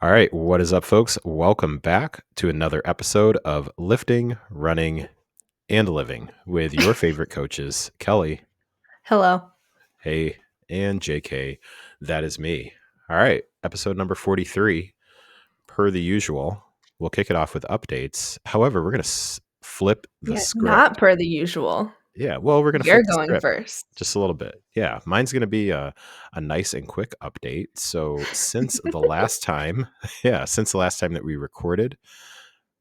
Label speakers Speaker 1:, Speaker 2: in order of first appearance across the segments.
Speaker 1: All right, what is up, folks? Welcome back to another episode of Lifting, Running, and Living with your favorite coaches, Kelly,
Speaker 2: Hello.
Speaker 1: hey, and JK. That is me. All right, episode number 43. Per the usual, we'll kick it off with updates. However, we're going to flip the
Speaker 2: Yeah, not
Speaker 1: script.
Speaker 2: per the usual.
Speaker 1: Yeah, well, we're going to
Speaker 2: You're
Speaker 1: flip the
Speaker 2: going
Speaker 1: script
Speaker 2: first.
Speaker 1: just a little bit. Yeah, mine's going to be a nice and quick update. So, since the last time, since the last time that we recorded,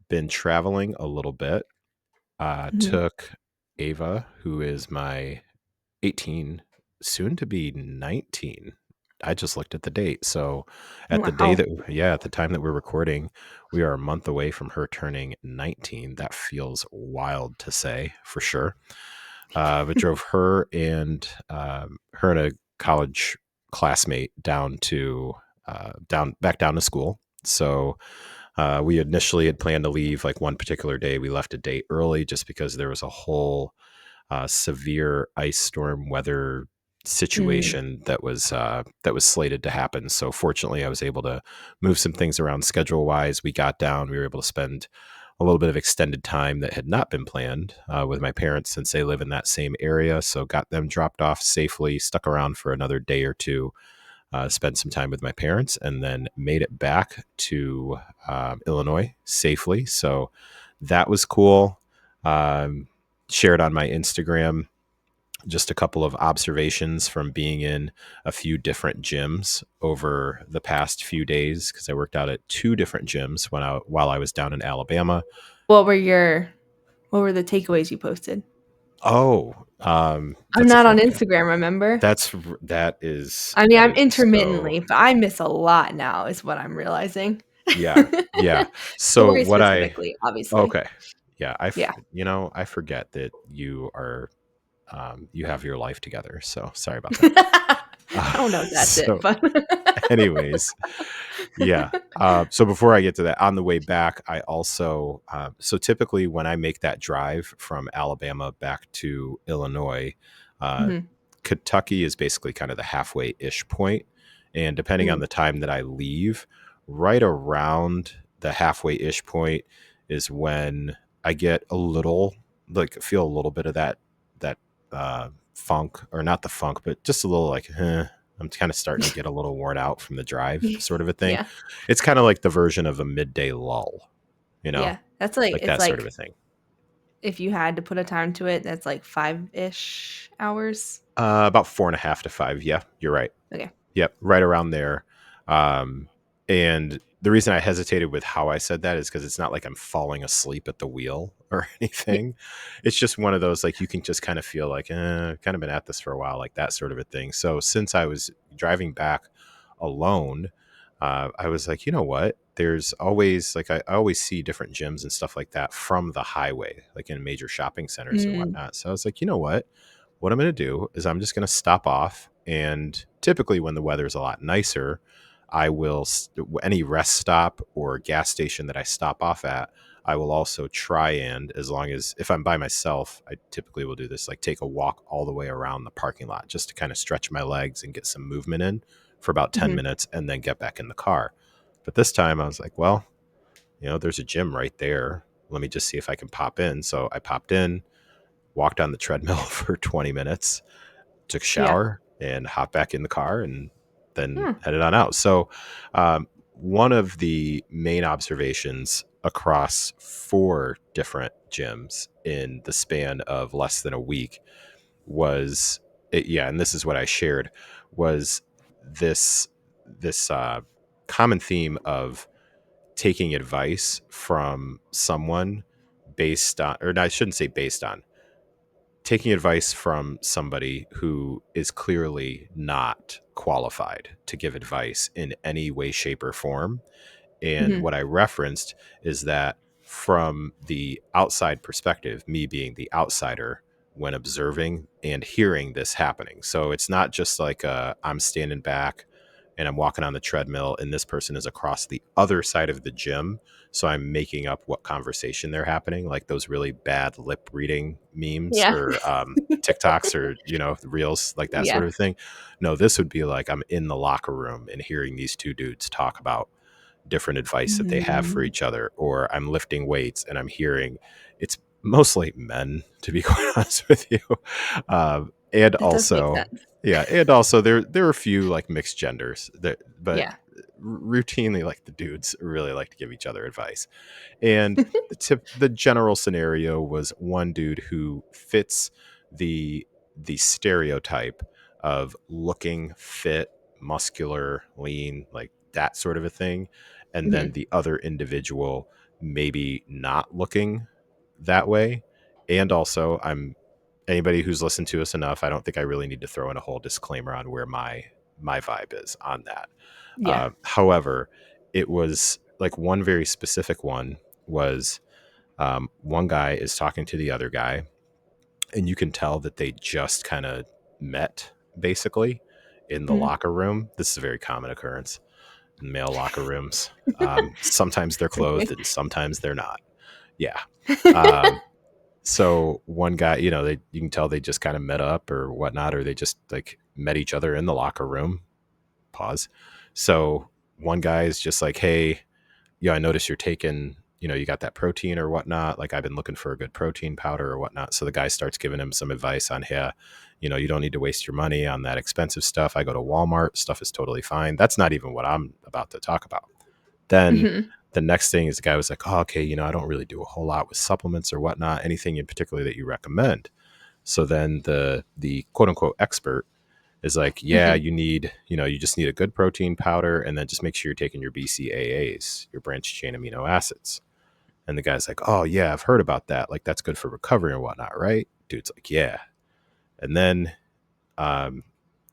Speaker 1: been traveling a little bit.
Speaker 2: Mhm.
Speaker 1: Took Ava, who is my 18, soon to be 19. I just looked at the date. So at the day
Speaker 2: Wow.
Speaker 1: that, at the time that we're recording, we are a month away from her turning 19. That feels wild to say for sure. But drove her and a college classmate down to back down to school. So we initially had planned to leave like one particular day. We left a day early just because there was a whole severe ice storm weather
Speaker 2: Mm.
Speaker 1: situation that was slated to happen. So fortunately, I was able to move some things around schedule wise. We got down. We were able to spend a little bit of extended time that had not been planned with my parents since they live in that same area. So got them dropped off safely. Stuck around for another day or two. Spent some time with my parents, and then made it back to Illinois safely. So that was cool. Shared on my Instagram just a couple of observations from being in a few different gyms over the past few days because I worked out at two different gyms while I was down in Alabama.
Speaker 2: What were the takeaways you posted?
Speaker 1: Oh,
Speaker 2: I'm
Speaker 1: that's a
Speaker 2: not on
Speaker 1: fantastic.
Speaker 2: Instagram, remember?
Speaker 1: That is
Speaker 2: I mean,
Speaker 1: that
Speaker 2: I'm
Speaker 1: is so
Speaker 2: intermittently, but I miss a lot now is what I'm realizing.
Speaker 1: yeah, yeah.
Speaker 2: Don't
Speaker 1: So
Speaker 2: worry
Speaker 1: what I
Speaker 2: specifically, obviously.
Speaker 1: okay, yeah,
Speaker 2: Yeah.
Speaker 1: I forget that you have your life together. So sorry about that.
Speaker 2: I don't know if that's it,
Speaker 1: So,
Speaker 2: but
Speaker 1: anyways, yeah. So before I get to that, on the way back, I also so typically when I make that drive from Alabama back to Illinois, uh,
Speaker 2: Mhm.
Speaker 1: Kentucky is basically kind of the halfway ish point, and depending on
Speaker 2: Mm.
Speaker 1: the time that I leave, right around the halfway ish point is when I get a little feel a little bit of that funk, or not the funk, but just a little like, I'm kind of starting to get a little worn out from the drive, sort of a thing.
Speaker 2: Yeah.
Speaker 1: It's kind of like the version of a midday lull, you know,
Speaker 2: Yeah. That's like
Speaker 1: like
Speaker 2: it's
Speaker 1: that sort of a
Speaker 2: like
Speaker 1: thing.
Speaker 2: if you had to put a time to it, that's like 5-ish hours.
Speaker 1: About 4.5 to 5. Yeah, you're right.
Speaker 2: Okay.
Speaker 1: Yep, right around there. And the reason I hesitated with how I said that is because it's not like I'm falling asleep at the wheel or
Speaker 2: Yeah.
Speaker 1: anything. It's just one of those, like, you can just kind of feel like, kind of been at this for a while, like that sort of a thing. So since I was driving back alone, I was like, you know what? There's always like I always see different gyms and stuff like that from the highway, like in major shopping centers and
Speaker 2: Mm.
Speaker 1: whatnot. So I was like, you know what I'm going to do is I'm just going to stop off. And typically, when the weather is a lot nicer, I will, any rest stop or gas station that I stop off at, I will also try and, as long as if I'm by myself, I typically will do this, like take a walk all the way around the parking lot just to kind of stretch my legs and get some movement in for about 10
Speaker 2: Mhm.
Speaker 1: minutes and then get back in the car. But this time I was like, well, there's a gym right there. Let me just see if I can pop in. So I popped in, walked on the treadmill for 20 minutes, took a
Speaker 2: Yeah.
Speaker 1: shower, and hopped back in the car and then
Speaker 2: Hmm.
Speaker 1: headed on out. So, one of the main observations across four different gyms in the span of less than a week was, and this is what I shared, was this this common theme of taking advice from someone based on, or no, I shouldn't say based on, taking advice from somebody who is clearly not qualified to give advice in any way, shape, or form. And
Speaker 2: Mhm.
Speaker 1: what I referenced is that from the outside perspective, me being the outsider when observing and hearing this happening. So it's not just like I'm standing back and I'm walking on the treadmill and this person is across the other side of the gym. So I'm making up what conversation they're happening, like those really bad lip reading memes
Speaker 2: Yeah.
Speaker 1: or TikToks or, reels, like that sort
Speaker 2: Yeah.
Speaker 1: of thing. No, this would be like I'm in the locker room and hearing these two dudes talk about different advice that they have for
Speaker 2: Mm,
Speaker 1: each other, or I'm lifting weights and I'm hearing it's mostly men, to be quite honest with you. And
Speaker 2: that does make
Speaker 1: also,
Speaker 2: sense.
Speaker 1: yeah, and also there are a few like mixed genders that, but
Speaker 2: Yeah.
Speaker 1: routinely like the dudes really like to give each other advice. And the general scenario was one dude who fits the stereotype of looking fit, muscular, lean, like that sort of a thing, and then
Speaker 2: Mhm.
Speaker 1: the other individual maybe not looking that way. And also, I'm anybody who's listened to us enough, I don't think I really need to throw in a whole disclaimer on where my vibe is on that.
Speaker 2: Yeah.
Speaker 1: However, it was like one very specific one was one guy is talking to the other guy, and you can tell that they just kind of met basically in the
Speaker 2: Mhm.
Speaker 1: locker room. This is a very common occurrence in male locker rooms. Sometimes they're clothed
Speaker 2: Okay.
Speaker 1: and sometimes they're not. Yeah. Um, so one guy, you can tell they just kind of met up or whatnot, or they just like met each other in the locker room. Pause. So one guy is just like, hey, yeah, I noticed you're taking, you got that protein or whatnot. Like I've been looking for a good protein powder or whatnot. So the guy starts giving him some advice on, hey, you don't need to waste your money on that expensive stuff. I go to Walmart, stuff is totally fine. That's not even what I'm about to talk about. Then
Speaker 2: Mhm.
Speaker 1: the next thing is the guy was like, oh, okay, I don't really do a whole lot with supplements or whatnot. Anything in particular that you recommend? So then the quote unquote expert is like, yeah,
Speaker 2: Mhm.
Speaker 1: you just need a good protein powder, and then just make sure you're taking your BCAAs, your branched chain amino acids. And the guy's like, oh yeah, I've heard about that. Like that's good for recovery and whatnot, right? Dude's like, yeah. And then um,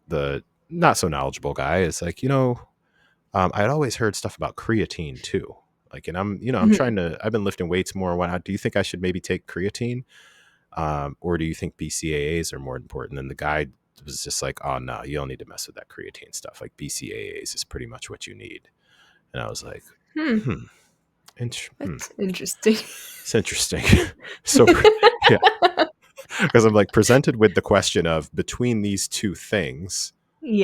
Speaker 1: the not so knowledgeable guy is like, I'd always heard stuff about creatine too. Like, and
Speaker 2: Mhm.
Speaker 1: I've been lifting weights more and whatnot. Do you think I should maybe take creatine? Or do you think BCAAs are more important? And the guy was just like, oh no, you don't need to mess with that creatine stuff. Like BCAAs is pretty much what you need. And I was like,
Speaker 2: Hmm.
Speaker 1: hmm,
Speaker 2: That's interesting.
Speaker 1: it's interesting. So yeah, because I'm like presented with the question of between these two things.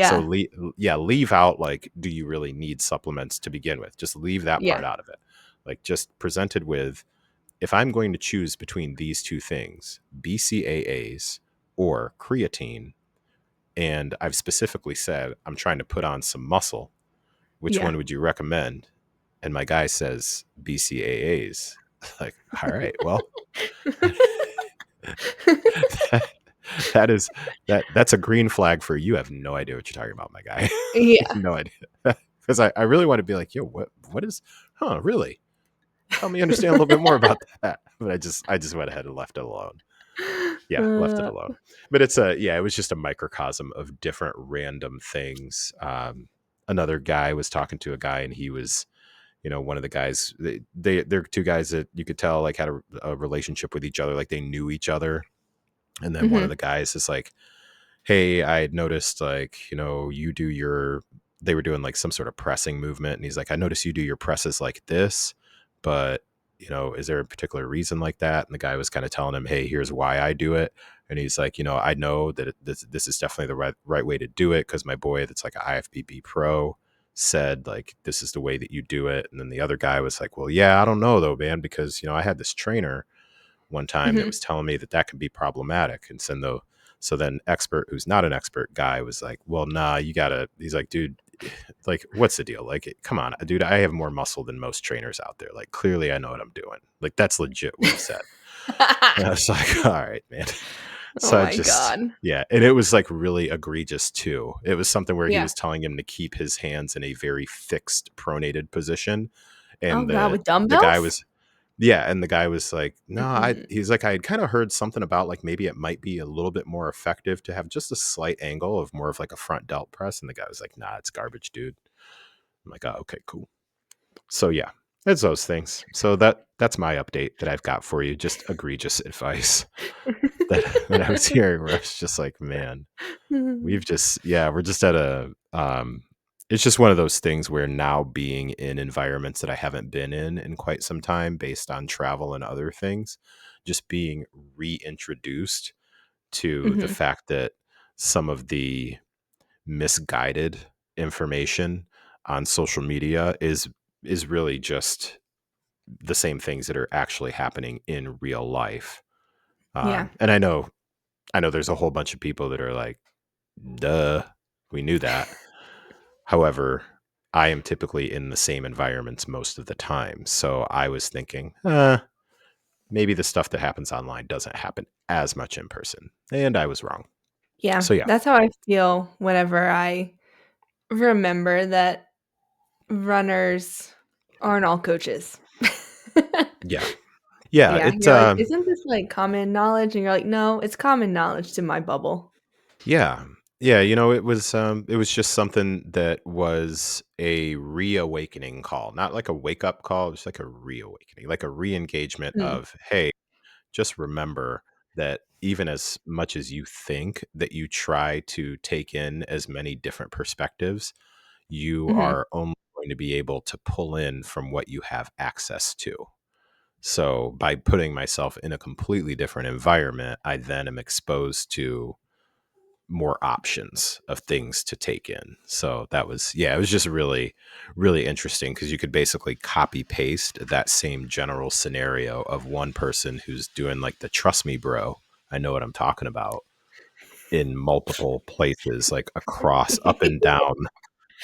Speaker 1: So
Speaker 2: Yeah.
Speaker 1: leave out like, do you really need supplements to begin with? Just leave that
Speaker 2: Yeah.
Speaker 1: part out of it. Like just presented with, if I'm going to choose between these two things, BCAAs or creatine, and I've specifically said I'm trying to put on some muscle, which
Speaker 2: Yeah.
Speaker 1: one would you recommend? And my guy says BCAAs. Like, all right, well, that, that is that's a green flag for you. Have no idea what you're talking about, my guy.
Speaker 2: Yeah.
Speaker 1: No idea. Because I really want to be like, yo, what is, really? Help me understand a little bit more about that. But I just went ahead and left it alone. Yeah, left it
Speaker 2: Uh,
Speaker 1: alone. But it was just a microcosm of different random things. Another guy was talking to a guy, and he was, one of the guys. They're two guys that you could tell like had a relationship with each other, like they knew each other. And then one of
Speaker 2: mhm.
Speaker 1: the guys is like, hey, I had noticed like, you do your, they were doing like some sort of pressing movement. And he's like, I noticed you do your presses like this, but, is there a particular reason like that? And the guy was kind of telling him, hey, here's why I do it. And he's like, I know that this is definitely the right way to do it. Cause my boy that's like an IFBB pro said like, this is the way that you do it. And then the other guy was like, well, yeah, I don't know though, man, because, I had this trainer one time that
Speaker 2: Mhm.
Speaker 1: was telling me that could be problematic. And so then expert who's not an expert guy was like, well, nah, you gotta, he's like, dude, like, what's the deal? Like, come on, dude, I have more muscle than most trainers out there. Like, clearly I know what I'm doing. Like, that's legit what he said. And I was like, all right, man.
Speaker 2: Oh
Speaker 1: So I
Speaker 2: my
Speaker 1: just,
Speaker 2: god.
Speaker 1: yeah. And it was like really egregious too. It was something where he
Speaker 2: Yeah.
Speaker 1: was telling him to keep his hands in a very fixed pronated position.
Speaker 2: Oh
Speaker 1: And
Speaker 2: god, with
Speaker 1: the guy
Speaker 2: dumbbells?
Speaker 1: was, yeah, and the guy was like, "No,
Speaker 2: Mm.
Speaker 1: he's like, I had kind of heard something about like maybe it might be a little bit more effective to have just a slight angle of more of like a front delt press." And the guy was like, "Nah, it's garbage, dude." I'm like, "Oh, okay, cool." So yeah, it's those things. So that's my update that I've got for you. Just egregious advice that I was hearing where I was just like, man, we're just at a it's just one of those things where now being in environments that I haven't been in quite some time based on travel and other things, just being reintroduced to the
Speaker 2: Mhm.
Speaker 1: fact that some of the misguided information on social media is is really just the same things that are actually happening in real life.
Speaker 2: Yeah.
Speaker 1: And I know there's a whole bunch of people that are like, duh, we knew that. However, I am typically in the same environments most of the time. So I was thinking, maybe the stuff that happens online doesn't happen as much in person. And I was wrong.
Speaker 2: Yeah.
Speaker 1: So yeah,
Speaker 2: That's how I feel whenever I remember that runners aren't all coaches.
Speaker 1: yeah, yeah.
Speaker 2: Yeah,
Speaker 1: It
Speaker 2: you're like, "Isn't this, like, common knowledge?" And you're like, "No, it's common knowledge to my bubble."
Speaker 1: Yeah. Yeah, it was just something that was a reawakening call, not like a wake up call, just like a reawakening, like a re-engagement
Speaker 2: Mm,
Speaker 1: of, hey, just remember that even as much as you think that you try to take in as many different perspectives, you
Speaker 2: mhm.
Speaker 1: are only going to be able to pull in from what you have access to. So by putting myself in a completely different environment, I then am exposed to more options of things to take in. So that was, yeah, it was just really, really interesting because you could basically copy paste that same general scenario of one person who's doing like the trust me, bro, I know what I'm talking about in multiple places, like across up and down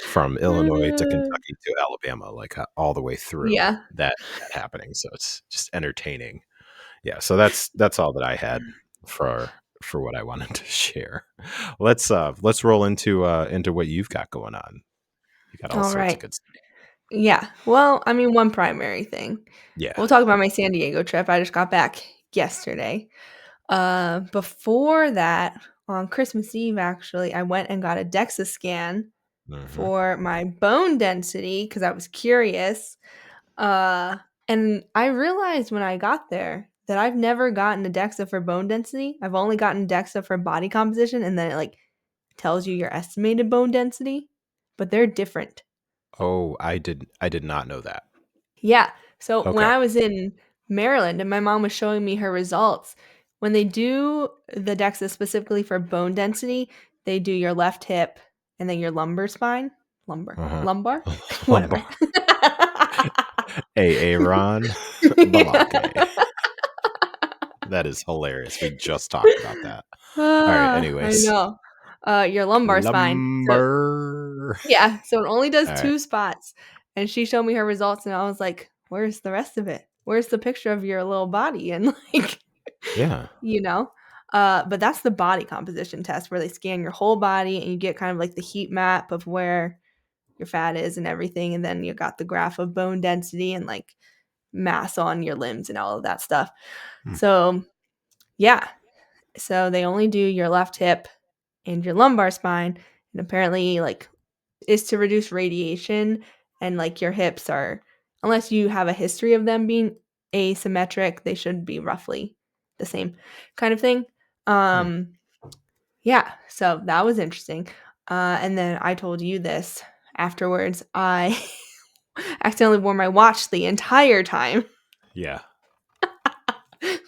Speaker 1: from Illinois to Kentucky to Alabama, like all the way through
Speaker 2: Yeah.
Speaker 1: that happening. So it's just entertaining. Yeah, so that's all that I had for what I wanted to share. Let's roll into what you've got going on. You got all sorts of
Speaker 2: Alright.
Speaker 1: good stuff.
Speaker 2: Yeah. Well, I mean, one primary thing.
Speaker 1: Yeah.
Speaker 2: We'll talk about my San Diego trip. I just got back yesterday. Before that, on Christmas Eve, actually, I went and got a DEXA scan
Speaker 1: Hmm.
Speaker 2: for my bone density because I was curious. Uh, and I realized when I got there that I've never gotten a DEXA for bone density. I've only gotten DEXA for body composition, and then it like tells you your estimated bone density, but they're different.
Speaker 1: Oh, I did not know that.
Speaker 2: Yeah. So when
Speaker 1: Okay.
Speaker 2: I was in Maryland and my mom was showing me her results, when they do the DEXA specifically for bone density, they do your left hip and then your lumbar spine.
Speaker 1: Uh-huh.
Speaker 2: Lumbar? Whatever.
Speaker 1: Lumbar. Aaron
Speaker 2: Yeah.
Speaker 1: Balake. That is hilarious. We just talked about that. All right.
Speaker 2: I
Speaker 1: Anyways,
Speaker 2: know. Your lumbar spine. So
Speaker 1: lumber.
Speaker 2: yeah, so it only does
Speaker 1: All right.
Speaker 2: 2 spots, and she showed me her results, and I was like, "Where's the rest of it? Where's the picture of your little body?" And, like,
Speaker 1: Yeah.
Speaker 2: you know? But that's the body composition test where they scan your whole body, and you get kind of, like, the heat map of where your fat is and everything, and then you got the graph of bone density and, like, mass on your limbs and all of that stuff.
Speaker 1: Hmm.
Speaker 2: So, yeah. So they only do your left hip and your lumbar spine, and apparently, like, is to reduce radiation and, like, your hips are unless you have a history of them being asymmetric, they should be roughly the same kind of thing.
Speaker 1: Hmm.
Speaker 2: Um, yeah, so that was interesting. And then I told you this afterwards. I accidentally wore my watch the entire time
Speaker 1: Yeah.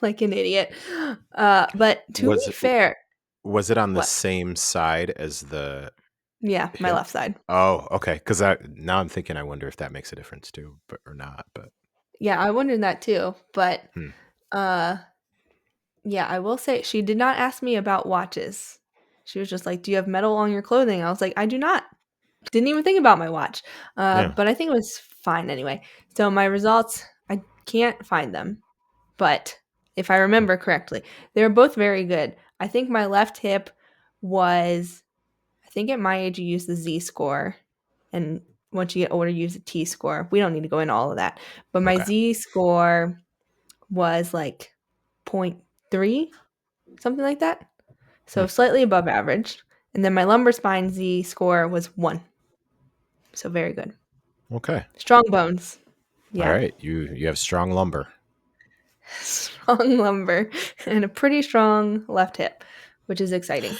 Speaker 2: like an idiot. But to be
Speaker 1: Was it
Speaker 2: fair
Speaker 1: Was it on the
Speaker 2: what?
Speaker 1: same side as the
Speaker 2: Yeah, my
Speaker 1: hip?
Speaker 2: left side.
Speaker 1: Oh, okay. Because now I'm thinking, I wonder if that makes a difference too, but or not. But
Speaker 2: Yeah, I wondered that too, but,
Speaker 1: hmm.
Speaker 2: uh yeah, I will say she did not ask me about watches. She was just like, "Do you have metal on your clothing?" I was like, "I do not." Didn't even think about my watch.
Speaker 1: Yeah.
Speaker 2: But I think it was fine anyway. So my results, I can't find them, but if I
Speaker 1: Hmm.
Speaker 2: remember correctly, they were both very good. I think my left hip was I think at my age you use the Z score, and once you get older, you use a T score. We don't need to go into all of that. But my
Speaker 1: Okay.
Speaker 2: Z score was like point 0.3, something like that. So
Speaker 1: Hmm.
Speaker 2: slightly above average. And then my lumbar spine Z score was 1. So very good.
Speaker 1: Okay.
Speaker 2: Strong bones.
Speaker 1: All
Speaker 2: Yeah.
Speaker 1: right. You have strong lumber.
Speaker 2: Strong lumbar and a pretty strong left hip, which is exciting.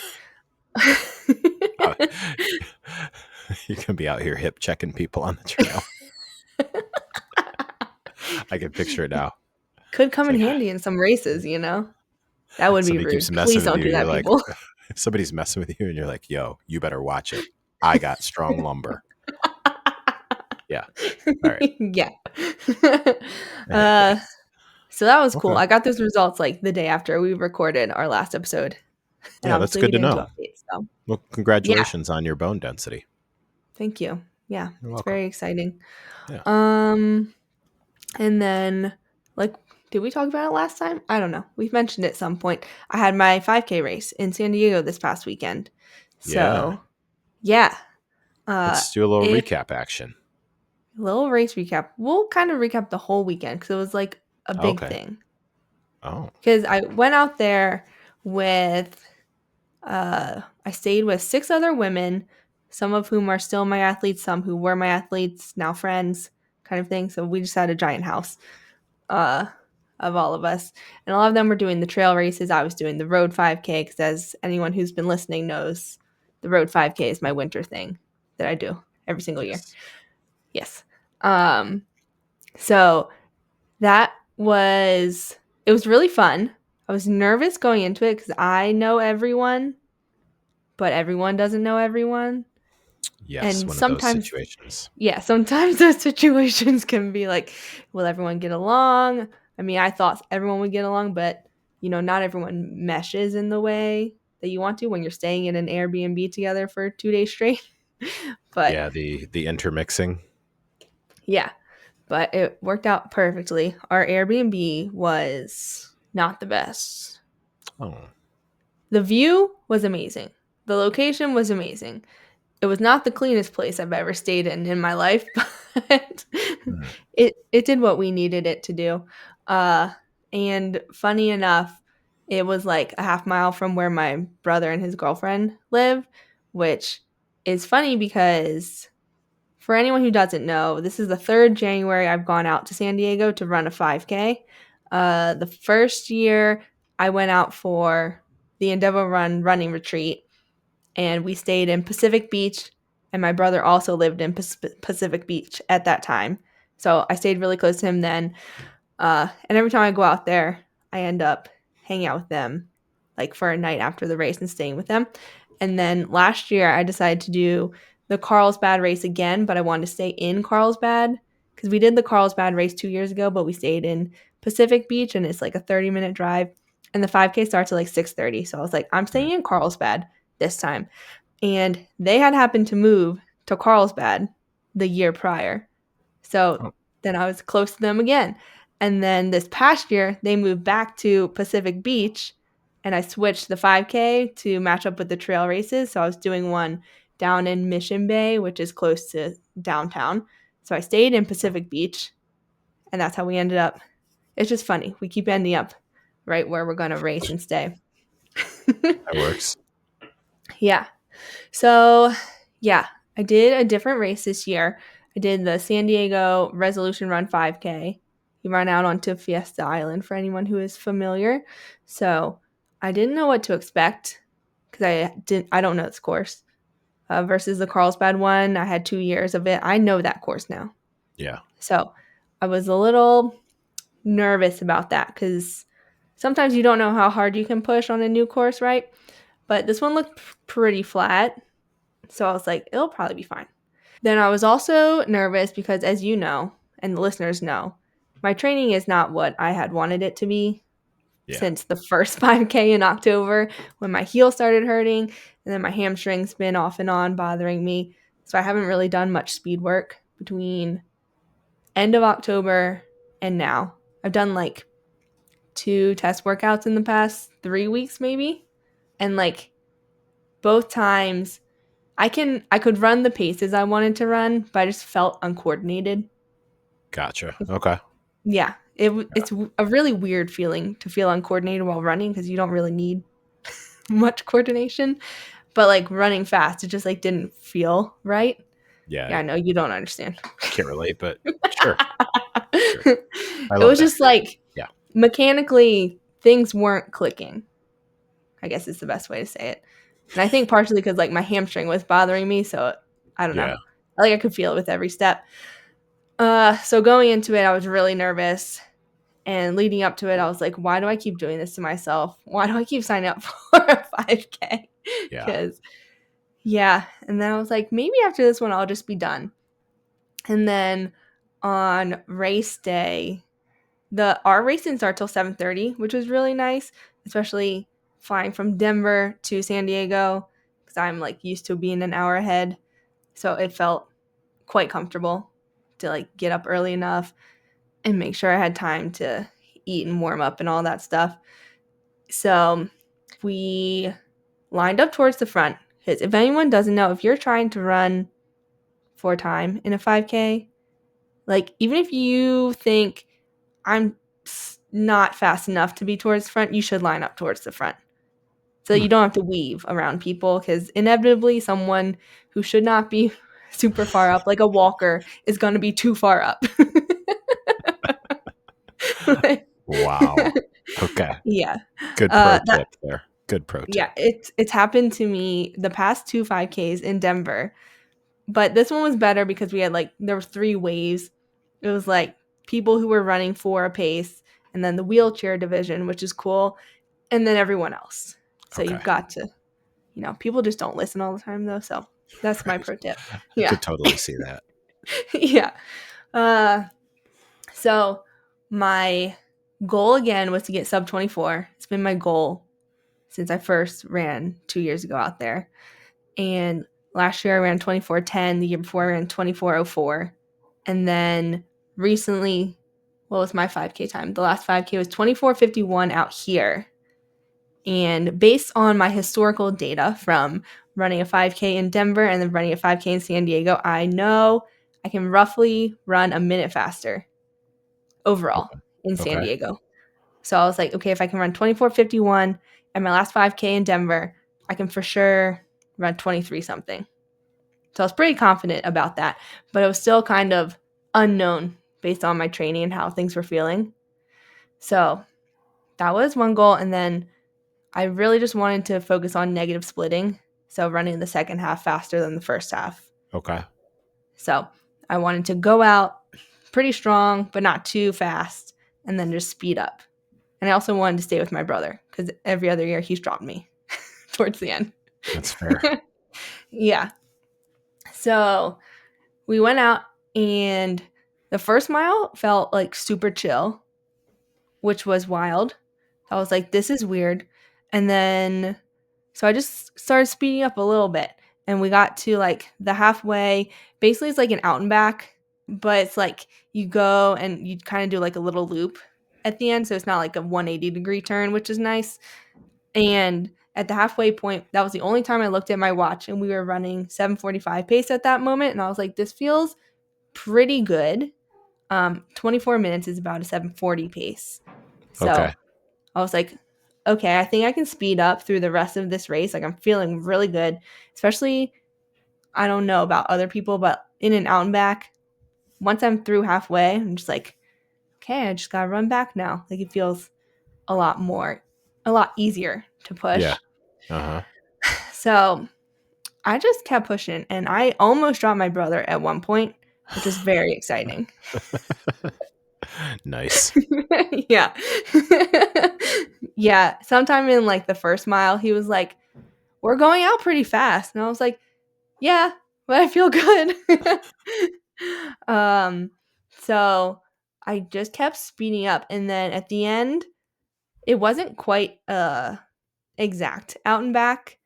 Speaker 1: Uh, you can be out here hip checking people on the trail. I can picture it now.
Speaker 2: Could come
Speaker 1: It's
Speaker 2: in
Speaker 1: like
Speaker 2: handy in some races, you know? That would be
Speaker 1: somebody keeps
Speaker 2: rude.
Speaker 1: messing
Speaker 2: Please
Speaker 1: with
Speaker 2: don't
Speaker 1: you.
Speaker 2: do
Speaker 1: You're
Speaker 2: that,
Speaker 1: like,
Speaker 2: people.
Speaker 1: if somebody's messing with you, and you're like, "Yo, you better watch it. I got strong lumber." Yeah. All right.
Speaker 2: Yeah.
Speaker 1: All right.
Speaker 2: uh,
Speaker 1: Thanks.
Speaker 2: so that was cool.
Speaker 1: Okay.
Speaker 2: I got those results like the day after we recorded our last episode, and
Speaker 1: Yeah, that's
Speaker 2: obviously we
Speaker 1: good to
Speaker 2: didn't do
Speaker 1: know.
Speaker 2: updates. So
Speaker 1: Well,
Speaker 2: yeah,
Speaker 1: congratulations on your bone density.
Speaker 2: thank you. Yeah,
Speaker 1: You're
Speaker 2: it's
Speaker 1: welcome.
Speaker 2: very exciting.
Speaker 1: Yeah.
Speaker 2: Um, and then like, did we talk about it last time? I don't know. We've mentioned it at some point. I had my 5K race in San Diego this past weekend.
Speaker 1: Yeah.
Speaker 2: So yeah, uh,
Speaker 1: Let's do a little
Speaker 2: it
Speaker 1: recap action.
Speaker 2: little race recap. We'll kind of recap the whole weekend because it was like a big
Speaker 1: Okay.
Speaker 2: thing.
Speaker 1: Oh.
Speaker 2: Because I went out there with, I stayed with 6 other women, some of whom are still my athletes, some who were my athletes, now friends, kind of thing. So we just had a giant house uh, of all of us. And a lot of them were doing the trail races. I was doing the road 5K because, as anyone who's been listening knows, the road 5K is my winter thing that I do every single year.
Speaker 1: Yes.
Speaker 2: Yes. Um, so that was it was really fun. I was nervous going into it because I know everyone, but everyone doesn't know everyone.
Speaker 1: Yes,
Speaker 2: And
Speaker 1: one of those
Speaker 2: sometimes,
Speaker 1: situations.
Speaker 2: yeah, sometimes those situations can be like, will everyone get along? I mean, I thought everyone would get along, but not everyone meshes in the way that you want to when you're staying in an Airbnb together for 2 days straight. But
Speaker 1: Yeah, the intermixing.
Speaker 2: yeah, but it worked out perfectly. Our Airbnb was not the best.
Speaker 1: Oh.
Speaker 2: The view was amazing. The location was amazing. It was not the cleanest place I've ever stayed in my life, but
Speaker 1: Hmm.
Speaker 2: it did what we needed it to do. Uh, and funny enough, it was like a half mile from where my brother and his girlfriend live, which is funny because for anyone who doesn't know, this is the third January I've gone out to San Diego to run a 5K. The first year I went out for the Endeavor Run running retreat, and we stayed in Pacific Beach. And my brother also lived in Pacific Beach at that time, so I stayed really close to him then. And every time I go out there, I end up hanging out with them, like for a night after the race and staying with them. And then last year, I decided to do the Carlsbad race again, but I wanted to stay in Carlsbad because we did the Carlsbad race 2 years ago, but we stayed in Pacific Beach, and it's like a 30-minute drive. And the 5K starts at like 6:30, so I was like, I'm
Speaker 1: Hmm.
Speaker 2: staying in Carlsbad this time. And they had happened to move to Carlsbad the year prior. So
Speaker 1: Oh.
Speaker 2: then I was close to them again. And then this past year, they moved back to Pacific Beach, and I switched the 5K to match up with the trail races. So I was doing one down in Mission Bay, which is close to downtown. So I stayed in Pacific Beach, and that's how we ended up. It's just funny. We keep ending up right where we're going to race and stay.
Speaker 1: That works.
Speaker 2: Yeah. So, yeah, I did a different race this year. I did the San Diego Resolution Run 5K. You run out onto Fiesta Island for anyone who is familiar. So, I didn't know what to expect because I don't know this course. Versus the Carlsbad one, I had 2 years of it. I know that course now.
Speaker 1: Yeah.
Speaker 2: So, I was a little nervous about that because sometimes you don't know how hard you can push on a new course, right? But this one looked pretty flat. So I was like, it'll probably be fine. Then I was also nervous because, as you know, and the listeners know, my training is not what I had wanted it to be
Speaker 1: Yeah.
Speaker 2: since the first 5K in October when my heel started hurting, and then my hamstring's been off and on bothering me. So I haven't really done much speed work between end of October and now. I've done like 2 test workouts in the past 3 weeks, maybe. And like both times I could run the paces I wanted to run, but I just felt uncoordinated.
Speaker 1: Gotcha. Okay.
Speaker 2: Yeah, it's a really weird feeling to feel uncoordinated while running because you don't really need much coordination. But like running fast, it just like didn't feel right.
Speaker 1: Yeah.
Speaker 2: Yeah, I know you don't understand.
Speaker 1: I can't relate, but sure. Sure.
Speaker 2: It
Speaker 1: I love
Speaker 2: was
Speaker 1: that
Speaker 2: just
Speaker 1: for you.
Speaker 2: like
Speaker 1: Yeah.
Speaker 2: mechanically things weren't clicking. I guess is the best way to say it. And I think partially because like my hamstring was bothering me, so I don't know.
Speaker 1: Yeah.
Speaker 2: Like I could feel it with every step. So going into it, I was really nervous. And leading up to it, I was like, why do I keep doing this to myself? Why do I keep signing up for a 5K?
Speaker 1: Yeah.
Speaker 2: Because, yeah. And then I was like, maybe after this one, I'll just be done. And then on race day, our race didn't start till 7:30, which was really nice, especially flying from Denver to San Diego because I'm like used to being an hour ahead. So it felt quite comfortable to like get up early enough and make sure I had time to eat and warm up and all that stuff. So we lined up towards the front. Because if anyone doesn't know, if you're trying to run for time in a 5K, like even if you think I'm not fast enough to be towards the front, you should line up towards the front. So
Speaker 1: Hmm.
Speaker 2: you don't have to weave around people because inevitably someone who should not be super far up, like a walker, is going to be too far up.
Speaker 1: Wow. Okay.
Speaker 2: Yeah.
Speaker 1: Good pro
Speaker 2: That
Speaker 1: tip there. Good pro
Speaker 2: yeah,
Speaker 1: tip.
Speaker 2: it's happened to me the past two 5Ks in Denver. But this one was better because we had like there was three waves. It was like people who were running for a pace and then the wheelchair division, which is cool, and then everyone else. So you
Speaker 1: Okay.
Speaker 2: got to, people just don't listen all the time though, so that's my
Speaker 1: Right.
Speaker 2: pro tip.
Speaker 1: I
Speaker 2: Yeah.
Speaker 1: could totally see that.
Speaker 2: Yeah. Uh so my goal again was to get sub 24. It's been my goal since I first ran 2 years ago out there. And last year I ran 24:10. The year before I ran 24:04. And then recently, what was my 5K time? The last 5K was 24:51 out here. And based on my historical data from running a 5K in Denver and then running a 5K in San Diego, I know I can roughly run a minute faster overall
Speaker 1: Okay.
Speaker 2: in San
Speaker 1: Okay.
Speaker 2: Diego. So I was like, okay, if I can run 24:51 and my last 5K in Denver, I can for sure run 23 something. So I was pretty confident about that, but it was still kind of unknown based on my training and how things were feeling. So that was one goal. And then I really just wanted to focus on negative splitting. So running the second half faster than the first half.
Speaker 1: Okay.
Speaker 2: So I wanted to go out pretty strong, but not too fast, and then just speed up. And I also wanted to stay with my brother because every other year he's dropped me towards the end.
Speaker 1: That's fair.
Speaker 2: Yeah. So we went out and the first mile felt like super chill, which was wild. I was like, this is weird. And then, so I just started speeding up a little bit and we got to like the halfway. Basically, it's like an out and back, but it's like you go and you kind of do like a little loop at the end. So it's not like a 180-degree turn, which is nice. And at the halfway point, that was the only time I looked at my watch and we were running 7:45 pace at that moment. And I was like, this feels pretty good. 24 minutes is about a 7:40 pace.
Speaker 1: Okay.
Speaker 2: So I was like, okay, I think I can speed up through the rest of this race. Like I'm feeling really good, especially I don't know about other people, but in and out and back, once I'm through halfway, I'm just like, okay, I just gotta run back now. Like it feels a lot easier to
Speaker 1: Yeah.
Speaker 2: push.
Speaker 1: Uh-huh.
Speaker 2: So I just kept pushing and I almost dropped my brother at one point, which was very exciting.
Speaker 1: Nice.
Speaker 2: Yeah. Yeah. Sometime in like the first mile, he was like, we're going out pretty fast. And I was like, yeah, but I feel good. um, so I just kept speeding up. And then at the end, it wasn't quite exact out and back.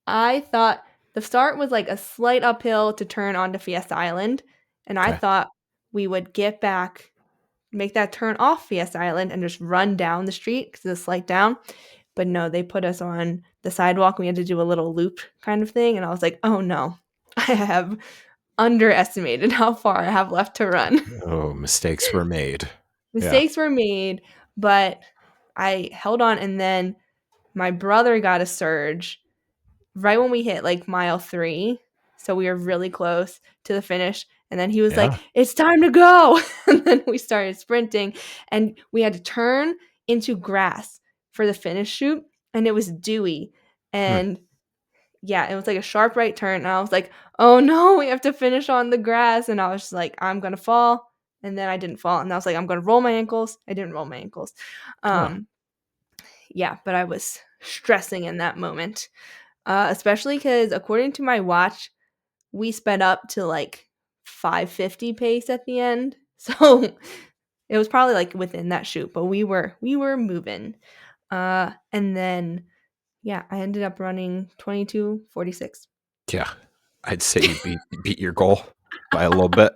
Speaker 2: I thought the start was like a slight uphill to turn onto Fiesta Island. And I
Speaker 1: Okay.
Speaker 2: thought we would get back, make that turn off Fiesta Island and just run down the street because it's a slight down. But no, they put us on the sidewalk. We had to do a little loop kind of thing. And I was like, oh no, I have underestimated how far I have left to run.
Speaker 1: Oh, mistakes were made. Yeah.
Speaker 2: Mistakes were made, but I held on. And then my brother got a surge right when we hit like mile 3. So we were really close to the finish. And then he was like,
Speaker 1: Yeah.
Speaker 2: it's time to go. And then we started sprinting and we had to turn into grass for the finish shoot. And it was dewy.
Speaker 1: Hmm.
Speaker 2: And yeah, it was like a sharp right turn. And I was like, oh no, we have to finish on the grass. And I was just like, I'm going to fall. And then I didn't fall. And I was like, I'm going to roll my ankles. I didn't roll my ankles.
Speaker 1: Oh,
Speaker 2: Um, yeah, but I was stressing in that moment. Especially because according to my watch, we sped up to like 5:50 pace at the end. So it was probably like within that shoot, but we were moving. And then yeah, I ended up running 22:46.
Speaker 1: Yeah. I'd say you beat your goal by a little bit.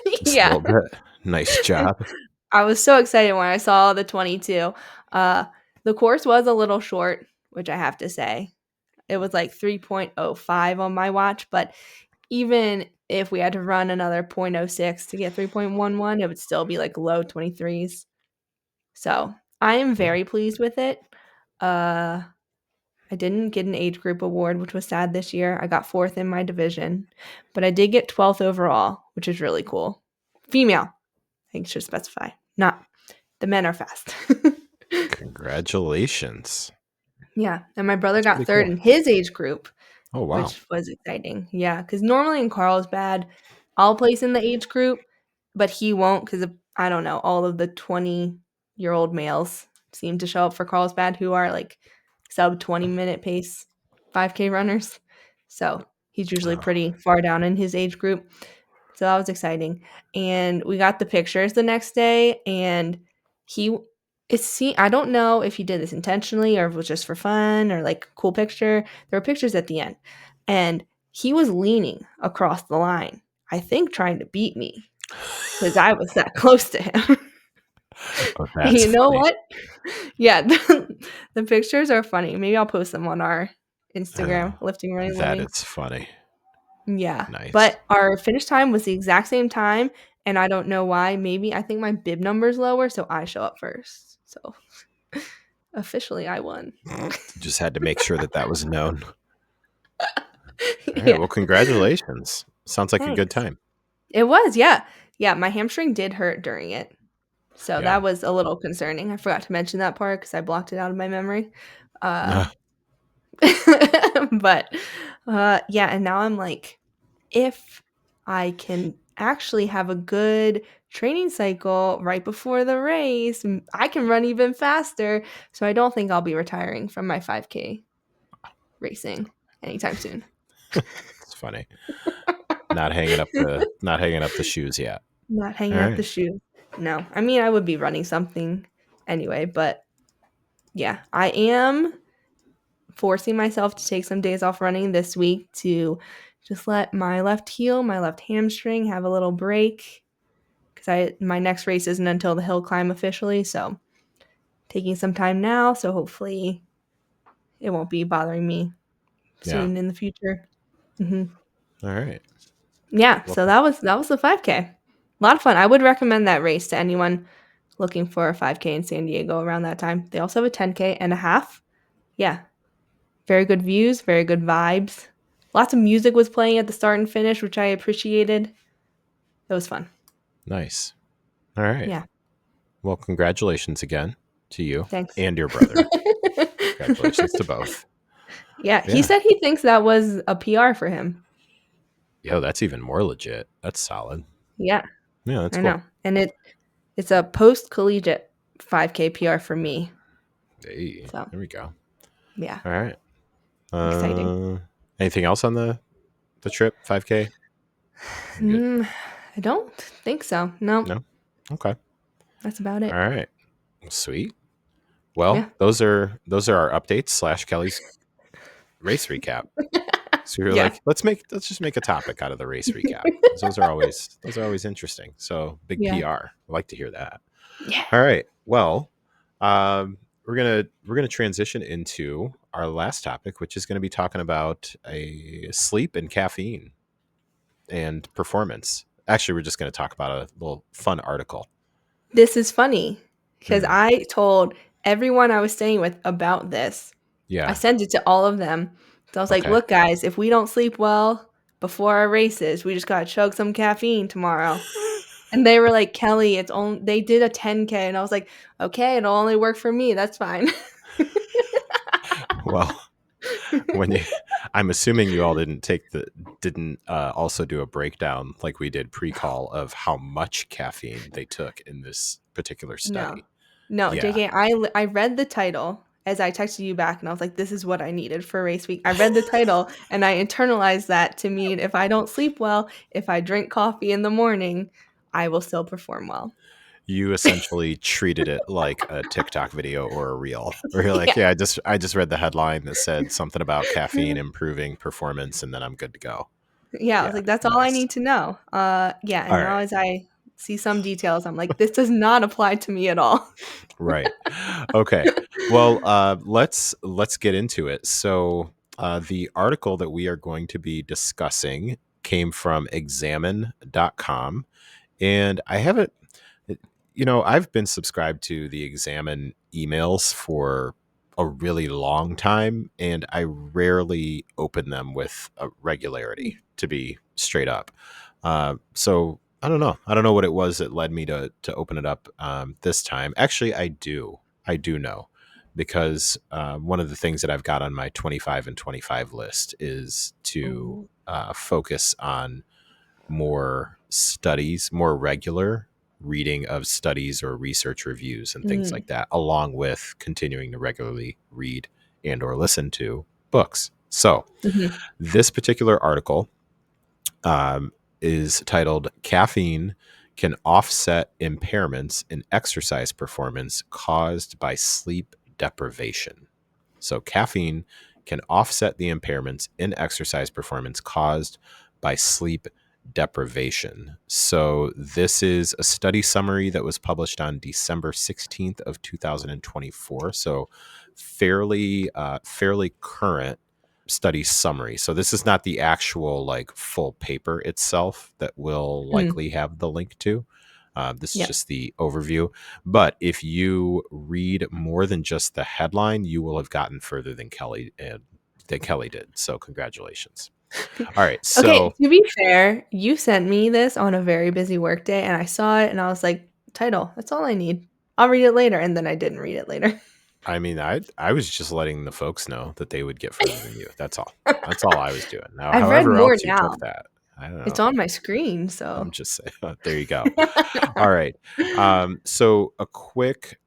Speaker 1: Just a
Speaker 2: Yeah.
Speaker 1: little bit. Nice job.
Speaker 2: I was so excited when I saw the 22. Uh, the course was a little short, which I have to say. It was like 3.05 on my watch, but even if we had to run another .06 to get 3.11, it would still be like low 23s. So I am
Speaker 1: Yeah.
Speaker 2: very pleased with it. Uh, I didn't get an age group award, which was sad this year. I got fourth in my division, but I did get 12th overall, which is really cool. Female, I think should specify. Not the men are fast.
Speaker 1: Congratulations.
Speaker 2: Yeah, and my brother
Speaker 1: That's
Speaker 2: got
Speaker 1: pretty
Speaker 2: third
Speaker 1: cool.
Speaker 2: in his age group,
Speaker 1: Oh, wow.
Speaker 2: which was exciting. Yeah, because normally in Carlsbad, I'll place in the age group, but he won't because I don't know, all of the 20-year-old males seem to show up for Carlsbad who are like sub 20-minute pace 5K runners. So he's usually
Speaker 1: Oh,
Speaker 2: pretty far down in his age group. So that was exciting. And we got the pictures the next day, and he I don't know if he did this intentionally or if it was just for fun or like cool picture. There were pictures at the end. And he was leaning across the line, I think trying to beat me because I was that close to him.
Speaker 1: oh,
Speaker 2: And
Speaker 1: that's
Speaker 2: you know
Speaker 1: funny.
Speaker 2: what? Yeah, the pictures are funny. Maybe I'll post them on our
Speaker 1: Oh,
Speaker 2: Instagram, Lifting Running
Speaker 1: that
Speaker 2: Living.
Speaker 1: is funny.
Speaker 2: Yeah,
Speaker 1: Nice.
Speaker 2: but our finish time was the exact same time, and I don't know why. Maybe I think my bib number's lower, so I show up first. So officially, I won.
Speaker 1: Just had to make sure that that was known. All right.
Speaker 2: Yeah,
Speaker 1: Well, congratulations. Sounds like a good
Speaker 2: thanks.
Speaker 1: time.
Speaker 2: It was, yeah. Yeah, my hamstring did hurt during it. So
Speaker 1: Yeah.
Speaker 2: that was a little concerning. I forgot to mention that part because I blocked it out of my memory. Uh,
Speaker 1: Ah,
Speaker 2: but yeah, and now I'm like, if I can actually have a good training cycle right before the race, I can run even faster. So I don't think I'll be retiring from my 5K racing anytime soon.
Speaker 1: it's funny. Not hanging up the shoes yet.
Speaker 2: Not
Speaker 1: All
Speaker 2: hanging up the
Speaker 1: right.
Speaker 2: shoes. No, I mean, I would be running something anyway, but yeah, I am forcing myself to take some days off running this week to just let my left heel, my left hamstring have a little break because my next race isn't until the hill climb officially. So taking some time now, so hopefully it won't be bothering me
Speaker 1: Yeah.
Speaker 2: soon in the future. hmm
Speaker 1: All right.
Speaker 2: Yeah,
Speaker 1: Well,
Speaker 2: so that was the 5K. A lot of fun. I would recommend that race to anyone looking for a 5K in San Diego around that time. They also have a 10K and a half. Yeah, very good views, very good vibes. Lots of music was playing at the start and finish, which I appreciated. It was fun.
Speaker 1: nice. All right.
Speaker 2: Yeah,
Speaker 1: Well, congratulations again to you
Speaker 2: thanks.
Speaker 1: and your brother. Congratulations to both.
Speaker 2: Yeah, he
Speaker 1: Yeah.
Speaker 2: said he thinks that was a PR for him.
Speaker 1: Yo, that's even more legit. That's solid.
Speaker 2: Yeah,
Speaker 1: Yeah, that's
Speaker 2: I
Speaker 1: cool.
Speaker 2: know. And it's a post-collegiate 5K PR for me.
Speaker 1: Hey,
Speaker 2: So,
Speaker 1: there we go.
Speaker 2: yeah,
Speaker 1: All right.
Speaker 2: exciting.
Speaker 1: Anything else on the trip? 5K? You're good.
Speaker 2: Mm, I don't think so. No,
Speaker 1: No? Okay.
Speaker 2: that's about
Speaker 1: All
Speaker 2: it.
Speaker 1: right. Sweet. Well,
Speaker 2: Yeah.
Speaker 1: those are our updates slash Kelly's race recap. So you're
Speaker 2: Yeah.
Speaker 1: like, let's just make a topic out of the race recap. 'Cause those are always interesting. So big
Speaker 2: Yeah.
Speaker 1: PR. I like to hear that.
Speaker 2: Yeah.
Speaker 1: All right. Well, we're gonna transition into our last topic, which is going to be talking about a sleep and caffeine and performance. Actually, we're just going to talk about a little fun article.
Speaker 2: This is funny because
Speaker 1: Hmm.
Speaker 2: I told everyone I was staying with about this. I
Speaker 1: Yeah.
Speaker 2: sent it to all of them. So I was like,
Speaker 1: Okay.
Speaker 2: look, guys, if we don't sleep well before our races, we just got to chug some caffeine tomorrow. And they were like, Kelly, it's only, they did a 10K. And I was like, okay, it'll only work for me. That's fine.
Speaker 1: Well, when you, I'm assuming you all didn't also do a breakdown like we did pre-call of how much caffeine they took in this particular
Speaker 2: No.
Speaker 1: study.
Speaker 2: No,
Speaker 1: Yeah.
Speaker 2: JK, I read the title as I texted you back and I was like, this is what I needed for race week. I read the title and I internalized that to mean if I don't sleep well, if I drink coffee in the morning, I will still perform well.
Speaker 1: You essentially treated it like a TikTok video or a reel, where you're like,
Speaker 2: Yeah.
Speaker 1: yeah, I just read the headline that said something about caffeine improving performance, and then I'm good to go.
Speaker 2: Yeah, I was
Speaker 1: Yeah,
Speaker 2: like, that's all I
Speaker 1: nice.
Speaker 2: need to know. Yeah, and
Speaker 1: All
Speaker 2: now
Speaker 1: right,
Speaker 2: as I see some details, I'm like, this does not apply to me at all.
Speaker 1: right. Okay. Well, let's get into it. So, the article that we are going to be discussing came from examine.com, and I haven't I've been subscribed to the Examine emails for a really long time, and I rarely open them with a regularity, to be straight up. So I don't know. I don't know what it was that led me to open it up this time. Actually, I do know, because one of the things that I've got on my 25 and 25 list is to
Speaker 2: Oh.
Speaker 1: focus on more studies, more regular reading of studies or research reviews and things
Speaker 2: Mm,
Speaker 1: like that, along with continuing to regularly read and or listen to books. So
Speaker 2: mhm,
Speaker 1: this particular article um, is titled "Caffeine Can Offset Impairments in Exercise Performance Caused by Sleep Deprivation." So caffeine can offset the impairments in exercise performance caused by sleep deprivation. So this is a study summary that was published on December 16th of 2024. So fairly current study summary. So this is not the actual like full paper itself that we'll
Speaker 2: mm,
Speaker 1: likely have the link to. This is
Speaker 2: yep.
Speaker 1: just the overview. But if you read more than just the headline, you will have gotten further than Kelly did. So congratulations. All right.
Speaker 2: Okay,
Speaker 1: So
Speaker 2: to be fair, you sent me this on a very busy work day, and I saw it, and I was like, "Title, that's all I need. I'll read it later," and then I didn't read it later.
Speaker 1: I mean, I was just letting the folks know that they would get further than you. That's all. That's all I was doing. Now,
Speaker 2: I've read
Speaker 1: however
Speaker 2: more
Speaker 1: else you took
Speaker 2: now.
Speaker 1: that, I don't
Speaker 2: It's
Speaker 1: know.
Speaker 2: on my screen,
Speaker 1: I'm
Speaker 2: so
Speaker 1: just saying. There you go. All right. So a quick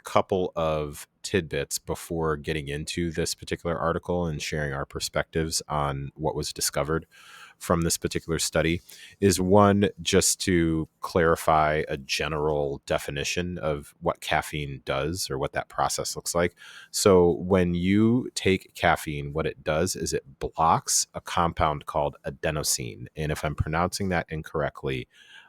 Speaker 1: couple of tidbits before getting into this particular article and sharing our perspectives on what was discovered from this particular study is one, just to clarify a general definition of what caffeine does or what that process looks like. So when you take caffeine, what it does is it blocks a compound called adenosine. And if I'm pronouncing that incorrectly,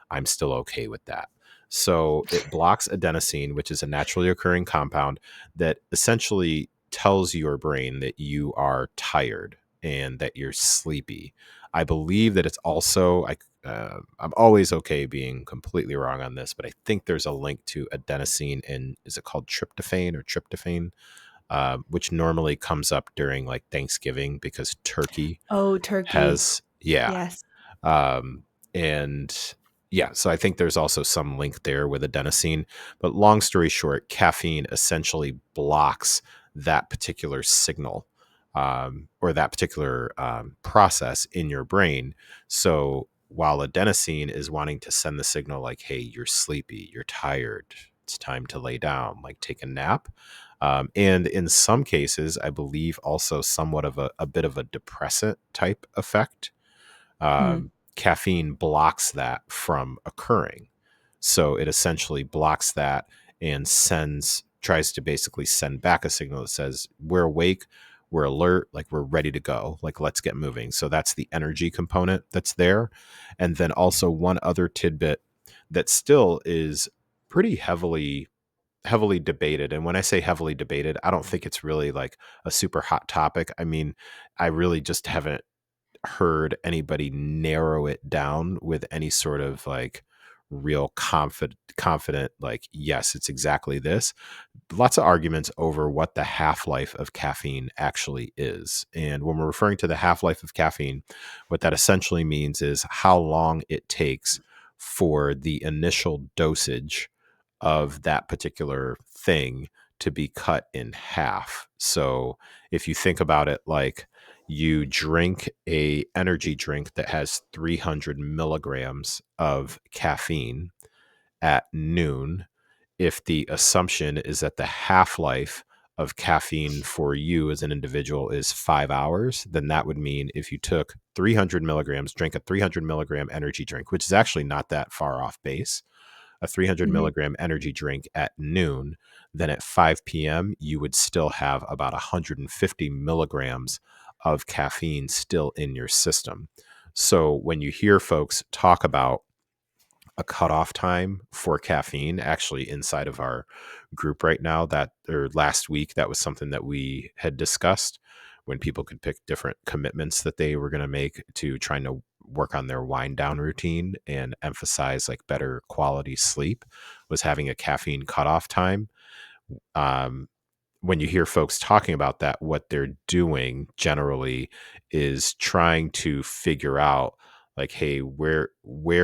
Speaker 1: I'm still okay with that. So it blocks adenosine, which is a naturally occurring compound that essentially tells your brain that you are tired and that you're sleepy. I believe that it's also, I'm always okay being completely wrong on this, but I think there's a link to adenosine in, is it called tryptophan, which normally comes up during like Thanksgiving because turkey
Speaker 2: Oh, turkey.
Speaker 1: has, yeah.
Speaker 2: Yes.
Speaker 1: Um, and yeah, so I think there's also some link there with adenosine. But long story short, caffeine essentially blocks that particular signal, or that particular process in your brain. So while adenosine is wanting to send the signal like, hey, you're sleepy, you're tired, it's time to lay down, like take a nap. And in some cases, I believe also somewhat of a bit of a depressant type effect.
Speaker 2: Mm,
Speaker 1: Caffeine blocks that from occurring. So it essentially blocks that and tries to basically send back a signal that says, we're awake, we're alert, like we're ready to go, like let's get moving. So that's the energy component that's there. And then also one other tidbit that still is pretty heavily debated. And when I say heavily debated, I don't think it's really like a super hot topic. I mean, I really just haven't heard anybody narrow it down with any sort of like real confident like, yes, it's exactly this. Lots of arguments over what the half-life of caffeine actually is. And when we're referring to the half-life of caffeine, what that essentially means is how long it takes for the initial dosage of that particular thing to be cut in half. So if you think about it, like you drink a energy drink that has 300 milligrams of caffeine at noon, if the assumption is that the half-life of caffeine for you as an individual is 5 hours, then that would mean if you took 300 milligrams, drank a 300 milligram energy drink, which is actually not that far off base, a 300
Speaker 2: Mhm.
Speaker 1: milligram energy drink at noon, then at 5 p.m., you would still have about 150 milligrams of caffeine still in your system. So when you hear folks talk about a cutoff time for caffeine, actually inside of our group right now, that or last week, that was something that we had discussed when people could pick different commitments that they were going to make to trying to work on their wind down routine and emphasize like better quality sleep, was having a caffeine cutoff time. um, when you hear folks talking about that, what they're doing generally is trying to figure out like, hey, where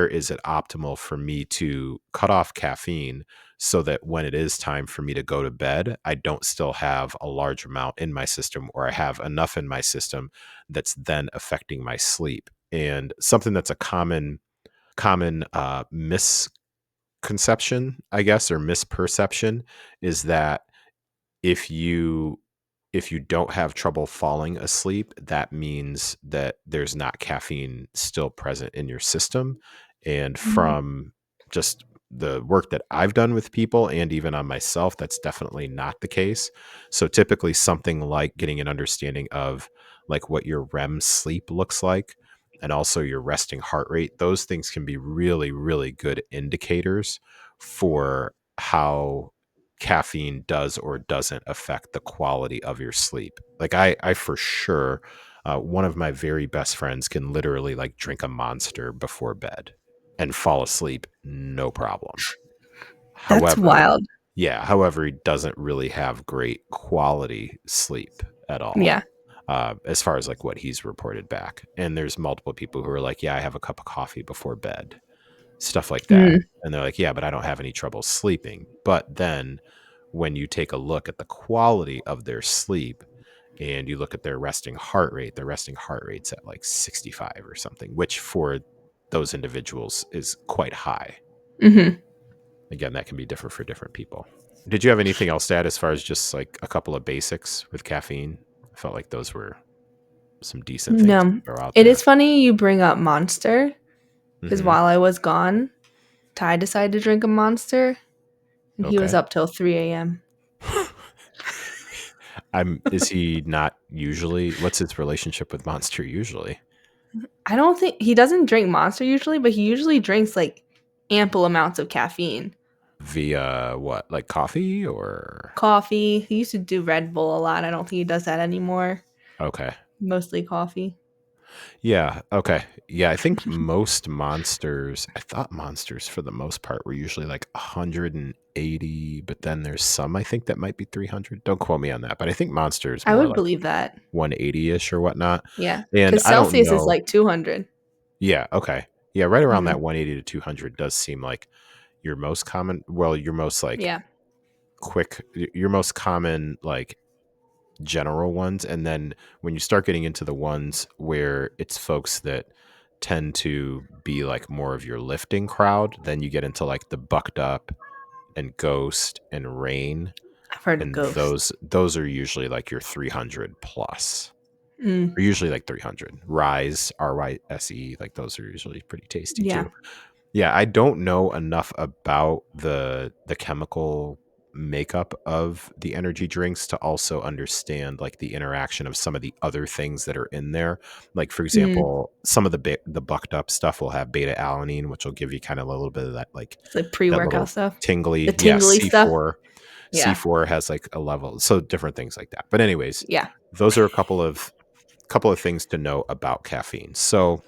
Speaker 1: is it optimal for me to cut off caffeine so that when it is time for me to go to bed, I don't still have a large amount in my system, or I have enough in my system that's then affecting my sleep. And something that's a common misconception, I guess, or misperception, is that if you if you don't have trouble falling asleep, that means that there's not caffeine still present in your system. And
Speaker 2: Mhm.
Speaker 1: from just the work that I've done with people and even on myself, that's definitely not the case. So typically something like getting an understanding of like what your REM sleep looks like and also your resting heart rate, those things can be really, really good indicators for how caffeine does or doesn't affect the quality of your sleep. Like I for sure, one of my very best friends can literally like drink a monster before bed and fall asleep, no problem.
Speaker 2: That's
Speaker 1: However,
Speaker 2: wild.
Speaker 1: yeah, however, he doesn't really have great quality sleep at all.
Speaker 2: Yeah.
Speaker 1: As far as like what he's reported back. And there's multiple people who are like, yeah, I have a cup of coffee before bed, stuff like that.
Speaker 2: Mm.
Speaker 1: And they're like, yeah, but I don't have any trouble sleeping. But then when you take a look at the quality of their sleep and you look at their resting heart rate's at like 65 or something, which for those individuals is quite high.
Speaker 2: Mhm.
Speaker 1: Again, that can be different for different people. Did you have anything else to add as far as just like a couple of basics with caffeine? I felt like those were some decent things to
Speaker 2: No.
Speaker 1: throw out
Speaker 2: It
Speaker 1: there.
Speaker 2: is funny you bring up Monster because
Speaker 1: Hmm.
Speaker 2: while I was gone, Ty decided to drink a Monster and he was
Speaker 1: Okay.
Speaker 2: up till 3 a.m.
Speaker 1: Is he not usually, what's his relationship with Monster usually?
Speaker 2: I don't think he doesn't drink Monster usually, but he usually drinks like ample amounts of caffeine.
Speaker 1: Via what, like coffee or?
Speaker 2: Coffee. He used to do Red Bull a lot. I don't think he does that anymore.
Speaker 1: Okay.
Speaker 2: Mostly coffee.
Speaker 1: Yeah. Okay. Yeah. I think most monsters, I thought monsters for the most part were usually like 180, but then there's some I think that might be 300. Don't quote me on that, but I think monsters
Speaker 2: I
Speaker 1: more
Speaker 2: would
Speaker 1: like
Speaker 2: believe that.
Speaker 1: 180 ish or whatnot.
Speaker 2: Yeah.
Speaker 1: And
Speaker 2: Because
Speaker 1: I don't
Speaker 2: Celsius is
Speaker 1: know.
Speaker 2: like 200.
Speaker 1: Yeah. Okay. Yeah. Right around
Speaker 2: Hmm.
Speaker 1: that 180 to 200 does seem like your most common, well, your most like
Speaker 2: Yeah.
Speaker 1: your most common like general ones. And then when you start getting into the ones where it's folks that tend to be like more of your lifting crowd, then you get into like the bucked up and ghost and rain.
Speaker 2: I've heard of
Speaker 1: And
Speaker 2: Ghost.
Speaker 1: those are usually like your 300 plus,
Speaker 2: Mm.
Speaker 1: or usually like 300 rise, RYSE, like those are usually pretty tasty
Speaker 2: Yeah.
Speaker 1: too. Yeah, I don't know enough about the chemical makeup of the energy drinks to also understand like the interaction of some of the other things that are in there. Like for
Speaker 2: Mm.
Speaker 1: example, some of the bucked up stuff will have beta alanine, which will give you kind of a little bit of that like
Speaker 2: It's like pre
Speaker 1: that
Speaker 2: workout
Speaker 1: little
Speaker 2: stuff. The
Speaker 1: tingly. Yeah,
Speaker 2: tingly stuff.
Speaker 1: C4.
Speaker 2: Yeah.
Speaker 1: C4 has like a level, so different things like that. But anyways,
Speaker 2: Yeah.
Speaker 1: those are a couple of things to know about caffeine. So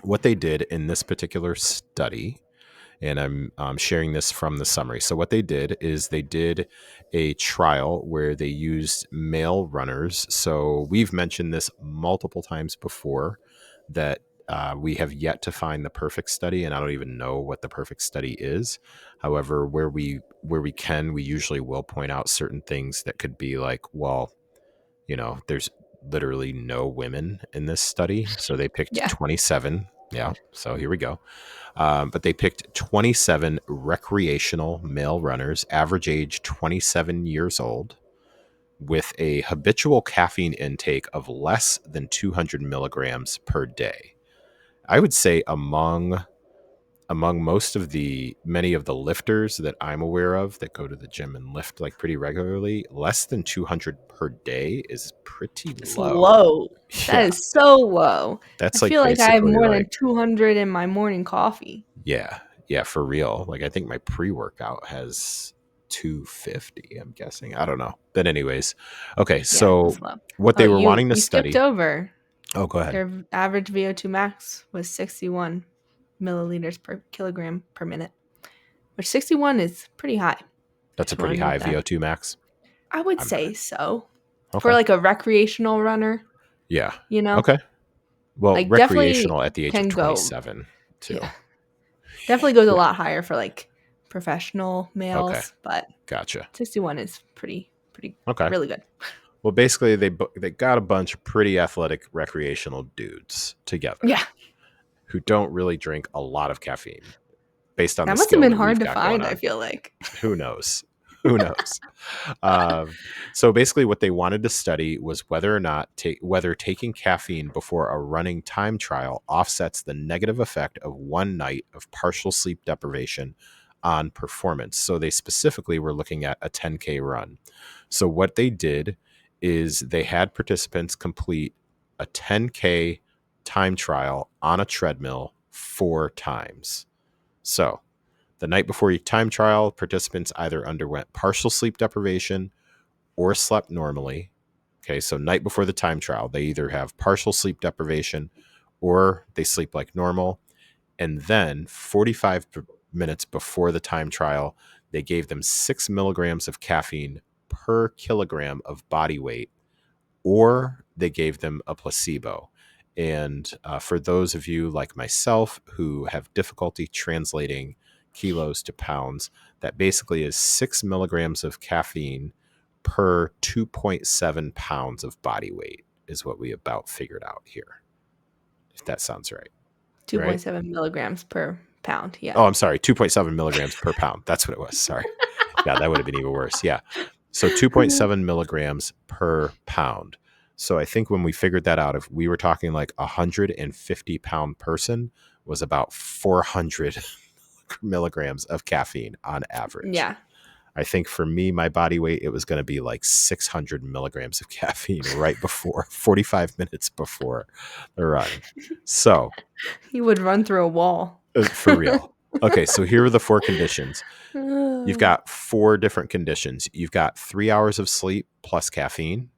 Speaker 1: what they did in this particular study, and I'm sharing this from the summary. So what they did is they did a trial where they used male runners. So we've mentioned this multiple times before that we have yet to find the perfect study, and I don't even know what the perfect study is. However, where we can, we usually will point out certain things that could be like, well, there's literally no women in this study, so they picked
Speaker 2: Yeah.
Speaker 1: 27. Yeah, so here we go. But they picked 27 recreational male runners, average age 27 years old. with a habitual caffeine intake of less than 200 milligrams per day. I would say among most of the many of the lifters that I'm aware of that go to the gym and lift like pretty regularly, less than 200 per day is pretty
Speaker 2: It's
Speaker 1: low.
Speaker 2: low. That
Speaker 1: Yeah,
Speaker 2: is so low. I
Speaker 1: that's like
Speaker 2: feel like I have
Speaker 1: basically
Speaker 2: more than
Speaker 1: like
Speaker 2: 200 in my morning coffee.
Speaker 1: yeah, yeah, for real. Like I think my pre-workout has 250, I'm guessing. I don't know. But anyways, okay,
Speaker 2: Yeah,
Speaker 1: so
Speaker 2: it's low.
Speaker 1: what
Speaker 2: Oh,
Speaker 1: they were
Speaker 2: you
Speaker 1: wanting to
Speaker 2: you skipped
Speaker 1: study.
Speaker 2: over.
Speaker 1: Oh, go ahead.
Speaker 2: Their average VO2 max was 61 milliliters per kilogram per minute, which 61 is pretty high.
Speaker 1: That's a
Speaker 2: If you want
Speaker 1: pretty
Speaker 2: to note
Speaker 1: high
Speaker 2: that,
Speaker 1: VO2 max.
Speaker 2: I would
Speaker 1: I'm
Speaker 2: say so for
Speaker 1: okay.
Speaker 2: like a recreational runner.
Speaker 1: Yeah.
Speaker 2: You know,
Speaker 1: Okay. Well,
Speaker 2: like definitely
Speaker 1: recreational at the age of
Speaker 2: can go.
Speaker 1: 27 too.
Speaker 2: Yeah, definitely goes a
Speaker 1: Yeah.
Speaker 2: lot higher for like professional
Speaker 1: Okay.
Speaker 2: males, but
Speaker 1: Gotcha.
Speaker 2: 61 is pretty
Speaker 1: Okay.
Speaker 2: really good.
Speaker 1: Well, basically they got a bunch of pretty athletic recreational dudes together
Speaker 2: Yeah,
Speaker 1: who don't really drink a lot of caffeine based on
Speaker 2: that
Speaker 1: the
Speaker 2: must have
Speaker 1: skill
Speaker 2: been
Speaker 1: that we've
Speaker 2: hard to
Speaker 1: got going
Speaker 2: find. I
Speaker 1: on.
Speaker 2: feel like.
Speaker 1: Who knows? Who knows? Um, so basically, what they wanted to study was whether or not whether taking caffeine before a running time trial offsets the negative effect of one night of partial sleep deprivation on performance. So they specifically were looking at a 10K run. So what they did is they had participants complete a 10K time trial on a treadmill 4 times. So the night before each time trial, participants either underwent partial sleep deprivation or slept normally. Okay, so night before the time trial, they either have partial sleep deprivation or they sleep like normal. And then 45 minutes before the time trial, they gave them 6 milligrams of caffeine per kilogram of body weight, or they gave them a placebo. And for those of you like myself who have difficulty translating kilos to pounds, that basically is 6 milligrams of caffeine per 2.7 pounds of body weight, is what we about figured out here. If that sounds right. Right?
Speaker 2: 2.7 milligrams per pound. Yeah.
Speaker 1: Oh, I'm sorry, 2.7 milligrams per pound. That's what it was. Sorry. Yeah, that would have been even worse. Yeah. So 2.7 milligrams per pound. So I think when we figured that out, if we were talking like a 150-pound person was about 400 milligrams of caffeine on average.
Speaker 2: Yeah.
Speaker 1: I think for me, my body weight, it was going to be like 600 milligrams of caffeine right before 45 minutes before the run. So
Speaker 2: He would run through a wall.
Speaker 1: for real. Okay, so here are the 4 conditions. You've got 4 different conditions. You've got 3 hours of sleep plus caffeine.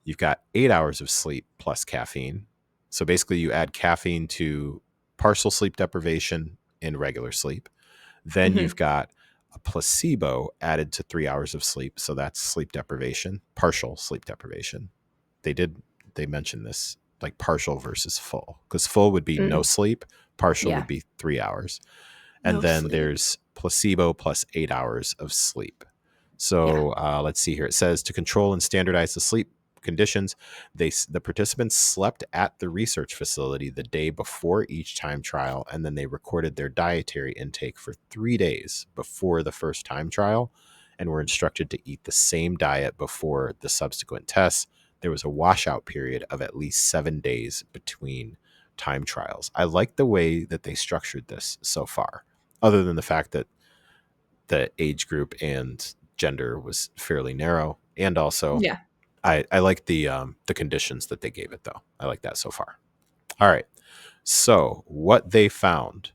Speaker 1: You've got 8 hours of sleep plus caffeine. So basically, you add caffeine to partial sleep deprivation and regular sleep. Then
Speaker 2: Mhm.
Speaker 1: you've got a placebo added to 3 hours of sleep. So that's sleep deprivation, partial sleep deprivation. They mentioned this like partial versus full, because full would be no
Speaker 2: Mm.
Speaker 1: sleep, partial would
Speaker 2: Yeah.
Speaker 1: be 3 hours. And
Speaker 2: No
Speaker 1: then
Speaker 2: sleep.
Speaker 1: there's placebo plus 8 hours of sleep.
Speaker 2: Yeah.
Speaker 1: So let's see here. It says to control and standardize the sleep conditions, the participants slept at the research facility the day before each time trial, and then they recorded their dietary intake for 3 days before the first time trial, and were instructed to eat the same diet before the subsequent tests. There was a washout period of at least 7 days between time trials. I like the way that they structured this so far, other than the fact that the age group and gender was fairly narrow, and also
Speaker 2: Yeah.
Speaker 1: I like the conditions that they gave it though. I like that so far. All right. So what they found,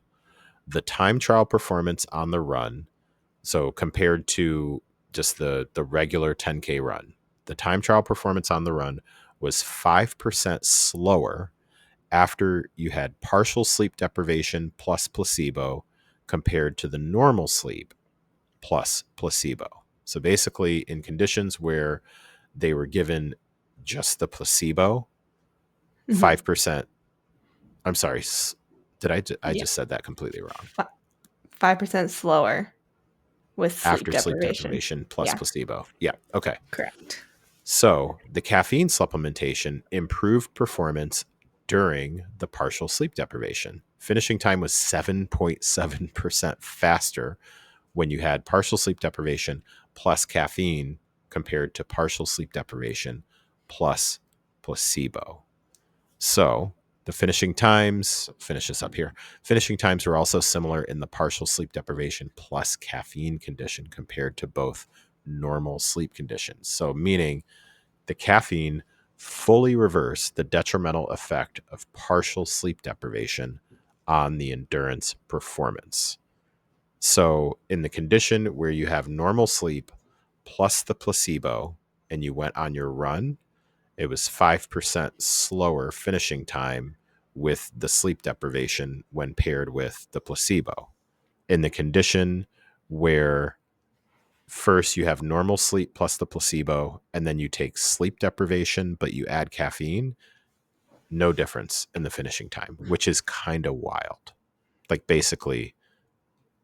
Speaker 1: the time trial performance on the run, so compared to just the regular 10K run, the time trial performance on the run was 5% slower after you had partial sleep deprivation plus placebo compared to the normal sleep plus placebo. So basically, in conditions where they were given just the placebo,
Speaker 2: Mhm.
Speaker 1: 5%. I'm sorry. I
Speaker 2: Yeah.
Speaker 1: just said that completely wrong.
Speaker 2: 5% slower with sleep
Speaker 1: After sleep
Speaker 2: deprivation.
Speaker 1: deprivation plus
Speaker 2: Yeah.
Speaker 1: placebo. Yeah. Okay.
Speaker 2: Correct.
Speaker 1: So the caffeine supplementation improved performance during the partial sleep deprivation. Finishing time was 7.7% faster when you had partial sleep deprivation plus caffeine compared to partial sleep deprivation plus placebo. So the finishing times, finish this up here. Finishing times were also similar in the partial sleep deprivation plus caffeine condition compared to both normal sleep conditions. So, meaning the caffeine fully reversed the detrimental effect of partial sleep deprivation on the endurance performance. So, in the condition where you have normal sleep plus the placebo and you went on your run, it was 5% slower finishing time with the sleep deprivation when paired with the placebo. In the condition where first you have normal sleep plus the placebo, and then you take sleep deprivation, but you add caffeine, no difference in the finishing time, which is kind of wild. Like basically,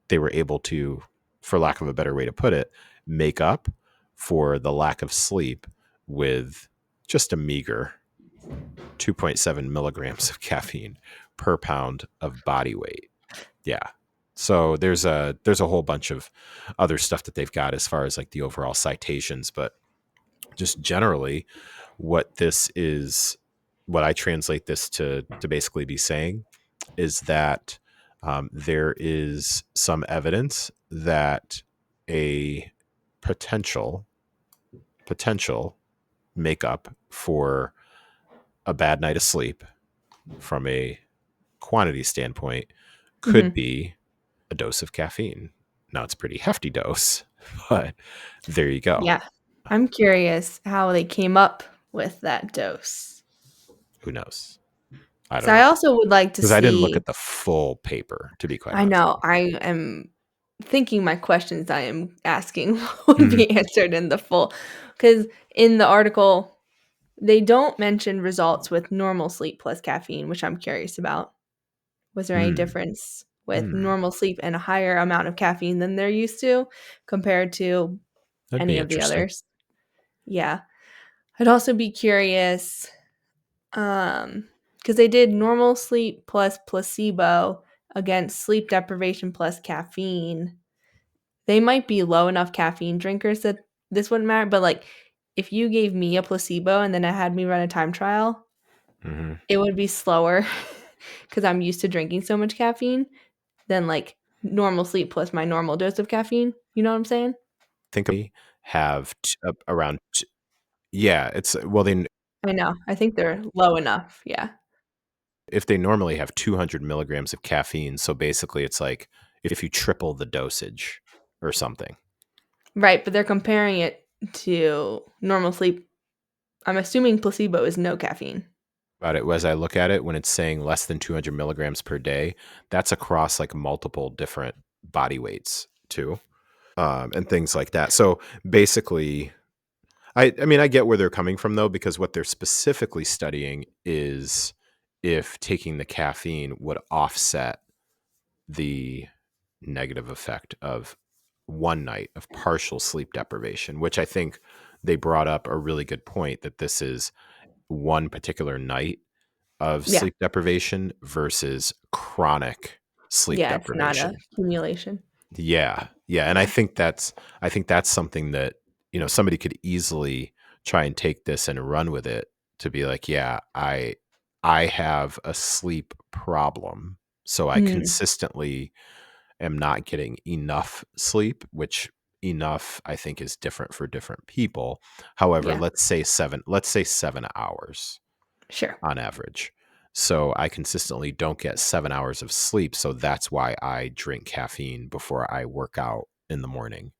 Speaker 1: they were able to, for lack of a better way to put it, make up for the lack of sleep with just a meager 2.7 milligrams of caffeine per pound of body weight. Yeah. So there's a whole bunch of other stuff that they've got as far as like the overall citations, but just generally what this is, what I translate this to basically be saying is that there is some evidence that a potential makeup for a bad night of sleep from a quantity standpoint could
Speaker 2: Mhm.
Speaker 1: be a dose of caffeine. Now it's a pretty hefty dose, but there you go.
Speaker 2: Yeah. I'm curious how they came up with that dose.
Speaker 1: Who knows? I
Speaker 2: So
Speaker 1: don't
Speaker 2: I
Speaker 1: know.
Speaker 2: also would like to
Speaker 1: Because I didn't look
Speaker 2: see.
Speaker 1: at the full paper, to be quite
Speaker 2: I
Speaker 1: honest
Speaker 2: know,
Speaker 1: with
Speaker 2: I am thinking my questions I am asking would
Speaker 1: you.
Speaker 2: be answered in the full, because in the article, they don't mention results with normal sleep plus caffeine, which I'm curious about. Was there any
Speaker 1: Mm,
Speaker 2: difference with
Speaker 1: mm,
Speaker 2: normal sleep and a higher amount of caffeine than they're used to compared to
Speaker 1: that'd
Speaker 2: any
Speaker 1: be
Speaker 2: of the
Speaker 1: interesting.
Speaker 2: others? Yeah. I'd also be curious, because they did normal sleep plus placebo against sleep deprivation plus caffeine. They might be low enough caffeine drinkers that this wouldn't matter, but, like, if you gave me a placebo and then it had me run a time trial,
Speaker 1: Hmm.
Speaker 2: it would be slower because 'cause I'm used to drinking so much caffeine than, like, normal sleep plus my normal dose of caffeine, you know what I'm saying?
Speaker 1: Think we have around, yeah, it's, well, they,
Speaker 2: I know, I think they're low enough, yeah.
Speaker 1: if they normally have 200 milligrams of caffeine, so basically it's like if you triple the dosage or something.
Speaker 2: Right, but they're comparing it to normal sleep. I'm assuming placebo is no caffeine.
Speaker 1: About it, as I look at it, when it's saying less than 200 milligrams per day, that's across like multiple different body weights too, and things like that. So basically, I mean, I get where they're coming from though, because what they're specifically studying is if taking the caffeine would offset the negative effect of one night of partial sleep deprivation, which I think they brought up a really good point that this is one particular night of
Speaker 2: Yeah.
Speaker 1: sleep deprivation versus chronic sleep
Speaker 2: Yeah, it's not a
Speaker 1: deprivation.
Speaker 2: accumulation.
Speaker 1: Yeah. Yeah. And
Speaker 2: Yeah.
Speaker 1: I think that's something that, somebody could easily try and take this and run with it to be like, yeah, I have a sleep problem. So I
Speaker 2: Mm,
Speaker 1: consistently am not getting enough sleep, which enough I think is different for different people. However,
Speaker 2: yeah,
Speaker 1: let's say 7 hours
Speaker 2: sure.
Speaker 1: on average. So I consistently don't get 7 hours of sleep. So that's why I drink caffeine before I work out in the morning,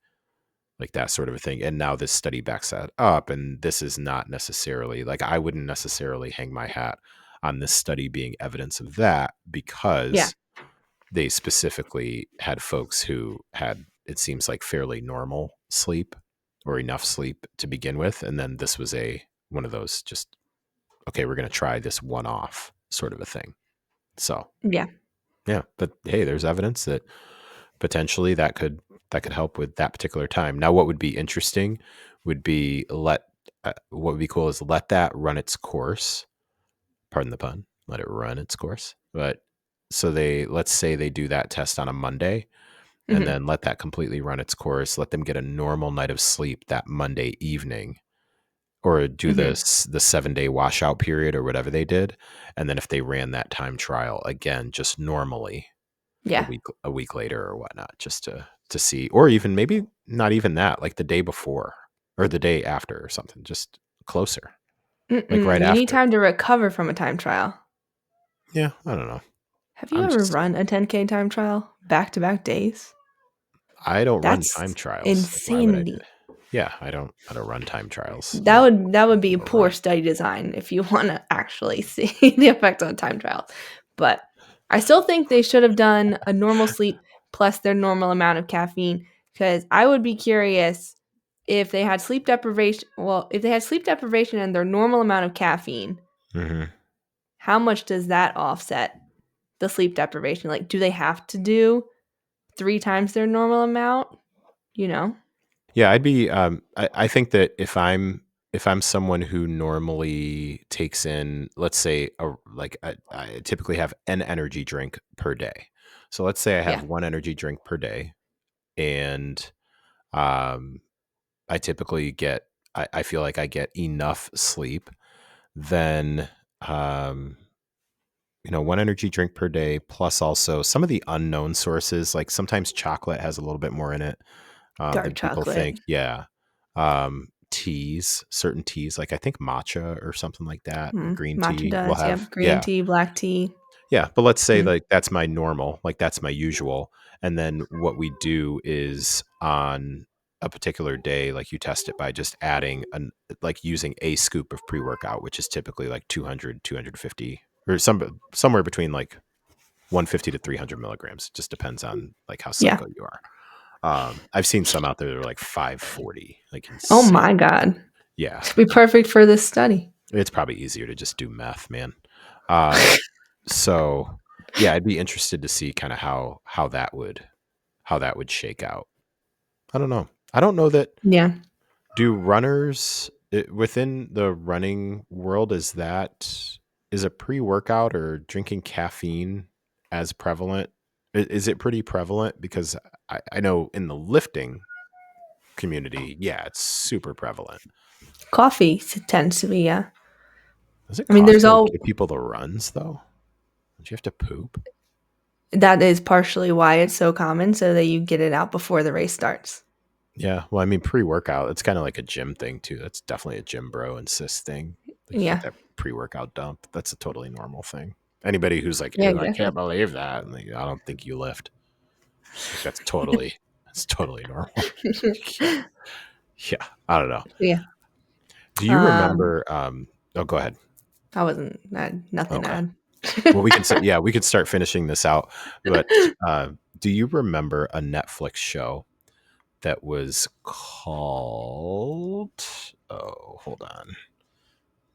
Speaker 1: like that sort of a thing. And now this study backs that up. And this is not necessarily like I wouldn't necessarily hang my hat on this study being evidence of that
Speaker 2: Yeah.
Speaker 1: because they specifically had folks who had, it seems like, fairly normal sleep or enough sleep to begin with. And then this was a one of those just, okay, we're going to try this one off sort of a thing. So
Speaker 2: Yeah.
Speaker 1: yeah, but hey, there's evidence that potentially that could help with that particular time. Now, what would be interesting would be what would be cool is let that run its course. Pardon the pun. Let it run its course. But so let's say they do that test on a Monday. and
Speaker 2: Mhm.
Speaker 1: then let that completely run its course. Let them get a normal night of sleep that Monday evening, or do
Speaker 2: Mhm.
Speaker 1: this the 7-day washout period or whatever they did. And then if they ran that time trial again, just normally
Speaker 2: Yeah.
Speaker 1: a week later or whatnot, just to see, or even maybe not even that, like the day before or the day after or something, just closer, like right
Speaker 2: Mm-mm, you need
Speaker 1: after.
Speaker 2: time to recover from a time trial.
Speaker 1: Yeah, I don't know.
Speaker 2: Have you
Speaker 1: I'm
Speaker 2: ever
Speaker 1: just
Speaker 2: run a 10K time trial back-to-back days?
Speaker 1: I don't run time
Speaker 2: That's
Speaker 1: trials. Like why would I do
Speaker 2: insanity.
Speaker 1: Yeah, I don't run time trials. I
Speaker 2: That would be
Speaker 1: I
Speaker 2: a
Speaker 1: don't
Speaker 2: poor
Speaker 1: run.
Speaker 2: study design if you wanna actually see the effect on time trials. But I still think they should have done a normal sleep plus their normal amount of caffeine, because I would be curious if they had sleep deprivation if they had sleep deprivation and their normal amount of caffeine,
Speaker 1: Mhm.
Speaker 2: how much does that offset the sleep deprivation? Like, do they have to do 3 times their normal amount? You know?
Speaker 1: Yeah, I think that if I'm someone who normally takes in, let's say, I typically have an energy drink per day. So let's say I have
Speaker 2: Yeah.
Speaker 1: one energy drink per day, and um, I typically I feel like I get enough sleep. Then um, one energy drink per day, plus also some of the unknown sources, like sometimes chocolate has a little bit more in it
Speaker 2: Dark
Speaker 1: than people
Speaker 2: chocolate.
Speaker 1: think. Yeah. Teas, certain teas, like I think matcha or something like that,
Speaker 2: Mhm.
Speaker 1: green
Speaker 2: Matcha
Speaker 1: tea will
Speaker 2: does,
Speaker 1: have,
Speaker 2: yep. Green
Speaker 1: yeah.
Speaker 2: tea, black tea.
Speaker 1: Yeah. But let's say
Speaker 2: Mhm.
Speaker 1: like that's my normal, like that's my usual. And then what we do is on a particular day, like you test it by just like using a scoop of pre workout, which is typically like 200, 250, or somewhere between like 150 to 300 milligrams. It just depends on like how
Speaker 2: Yeah.
Speaker 1: psycho you are. I've seen some out there that are like 540, like
Speaker 2: Oh
Speaker 1: insane.
Speaker 2: my god.
Speaker 1: Yeah,
Speaker 2: It'd be perfect for this study.
Speaker 1: it's probably easier to just do meth, man. Um, so yeah, I'd be interested to see kind of how that would shake out. I don't know. I don't know that
Speaker 2: Yeah.
Speaker 1: do runners within the running world, is a pre-workout or drinking caffeine as prevalent? Is it pretty prevalent? Because I know in the lifting community, yeah, it's super prevalent.
Speaker 2: Coffee tends to be, yeah.
Speaker 1: Does it
Speaker 2: I mean,
Speaker 1: cost
Speaker 2: there's
Speaker 1: to
Speaker 2: all
Speaker 1: give people the runs though? Don't you have to poop?
Speaker 2: that is partially why it's so common, so that you get it out before the race starts.
Speaker 1: Yeah. Well, I mean, pre-workout, it's kind of like a gym thing too. That's definitely a gym bro and cis thing. Like you get
Speaker 2: Yeah.
Speaker 1: that pre-workout dump. That's a totally normal thing. Anybody who's like,
Speaker 2: Yeah,
Speaker 1: ew, I
Speaker 2: exactly.
Speaker 1: can't believe that. And like, I don't think you lift. Like that's totally normal. Yeah. Yeah. I don't know.
Speaker 2: Yeah.
Speaker 1: Do you
Speaker 2: Um,
Speaker 1: remember, oh, go ahead.
Speaker 2: I had nothing to
Speaker 1: Okay.
Speaker 2: add.
Speaker 1: Well, we could start finishing this out, but, do you remember a Netflix show that was called, oh, hold on.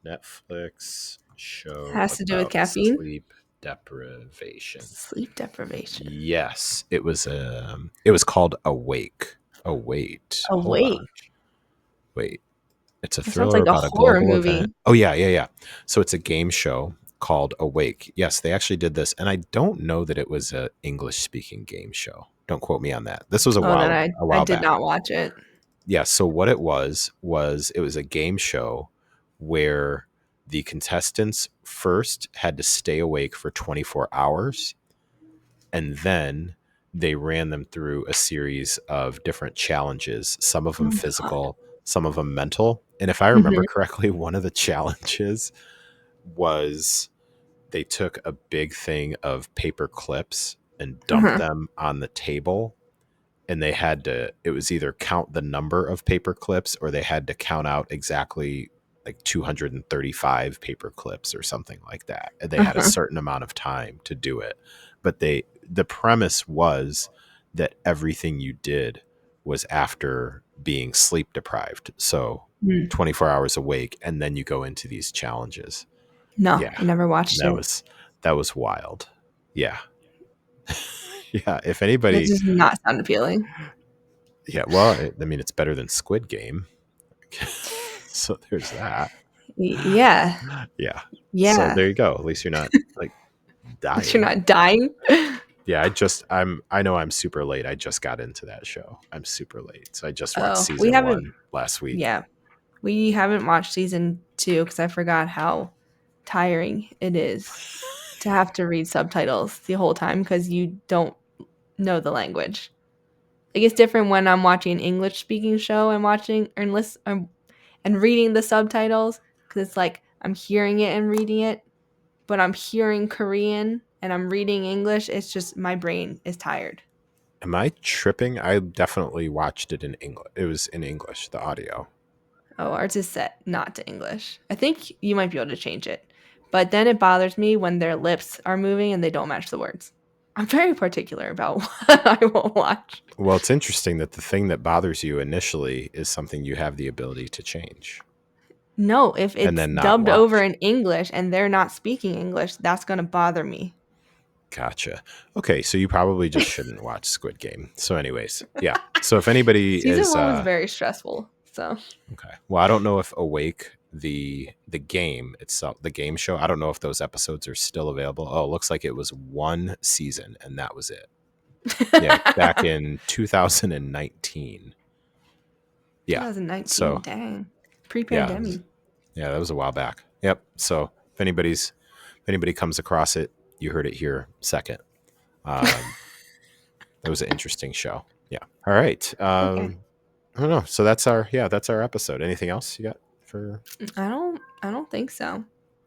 Speaker 1: Netflix show
Speaker 2: Has to do with
Speaker 1: about
Speaker 2: caffeine?
Speaker 1: sleep deprivation.
Speaker 2: Sleep deprivation.
Speaker 1: Yes, it was called Awake. Oh wait,
Speaker 2: Oh,
Speaker 1: hold on.
Speaker 2: wait.
Speaker 1: Wait. It's a
Speaker 2: That sounds
Speaker 1: thriller
Speaker 2: like a
Speaker 1: about a
Speaker 2: horror
Speaker 1: global event.
Speaker 2: movie.
Speaker 1: Oh yeah, yeah, yeah. So it's a game show called Awake. Yes, they actually did this, and I don't know that it was a English speaking game show. Don't quote me on that. This was a
Speaker 2: Oh, then
Speaker 1: while
Speaker 2: I
Speaker 1: while
Speaker 2: did
Speaker 1: back.
Speaker 2: not watch it.
Speaker 1: Yeah, so what it was it was a game show where the contestants first had to stay awake for 24 hours, and then they ran them through a series of different challenges, some of them
Speaker 2: Oh god.
Speaker 1: physical, some of them mental. And if I remember
Speaker 2: Mhm.
Speaker 1: correctly, one of the challenges was they took a big thing of paper clips and dumped
Speaker 2: Uh-huh.
Speaker 1: them on the table, and they had to, it was either count the number of paper clips or they had to count out exactly like 235 paper clips or something like that, and they had a
Speaker 2: Uh-huh.
Speaker 1: certain amount of time to do it. But the premise was that everything you did was after being sleep deprived, so
Speaker 2: Mm.
Speaker 1: 24 hours awake, and then you go into these challenges.
Speaker 2: No,
Speaker 1: Yeah,
Speaker 2: I never watched
Speaker 1: that
Speaker 2: it.
Speaker 1: was that was wild. Yeah. Yeah, if
Speaker 2: That
Speaker 1: anybody,
Speaker 2: does not sound appealing.
Speaker 1: yeah, well, I mean, it's better than Squid Game. So there's that.
Speaker 2: Yeah.
Speaker 1: Yeah. So
Speaker 2: Yeah.
Speaker 1: there you go. At least you're not like
Speaker 2: But you're
Speaker 1: dying.
Speaker 2: not dying?
Speaker 1: Yeah, I know I'm super late. I just got into that show. I'm super late. So I just watched
Speaker 2: Oh, we
Speaker 1: season
Speaker 2: haven't.
Speaker 1: 1 last week.
Speaker 2: Yeah, we haven't watched season 2 because I forgot how tiring it is to have to read subtitles the whole time because you don't know the language. Like it's different when I'm watching an English speaking show and watching and listen and reading the subtitles because it's like I'm hearing it and reading it, but I'm hearing Korean and I'm reading English. It's just my brain is tired.
Speaker 1: Am I tripping? I definitely watched it in English. It was in English, the audio.
Speaker 2: Oh, ours is set not to English. I think you might be able to change it. But then it bothers me when their lips are moving and they don't match the words. I'm very particular about what I will watch.
Speaker 1: Well, it's interesting that the thing that bothers you initially is something you have the ability to change
Speaker 2: No, if
Speaker 1: and
Speaker 2: it's
Speaker 1: then not
Speaker 2: dubbed over
Speaker 1: watch.
Speaker 2: in English and they're not speaking English, that's going to bother me.
Speaker 1: Gotcha. Okay, so you probably just shouldn't watch Squid Game. So, anyways, yeah. So if anybody
Speaker 2: Season
Speaker 1: is
Speaker 2: 1 was very stressful. So,
Speaker 1: okay, well, I don't know if Awake the game itself, the game show. I don't know if those episodes are still available. Oh, it looks like it was one season and that was it. Yeah, back in 2019. Yeah.
Speaker 2: 2019,
Speaker 1: So
Speaker 2: dang.
Speaker 1: yeah,
Speaker 2: Pre-pandemic.
Speaker 1: yeah, that was a while back. Yep. So if anybody comes across it, you heard it here second. Um, it was an interesting show. Yeah. All right.
Speaker 2: Okay.
Speaker 1: I don't know. So that's our episode. Anything else you got for?
Speaker 2: I don't think so.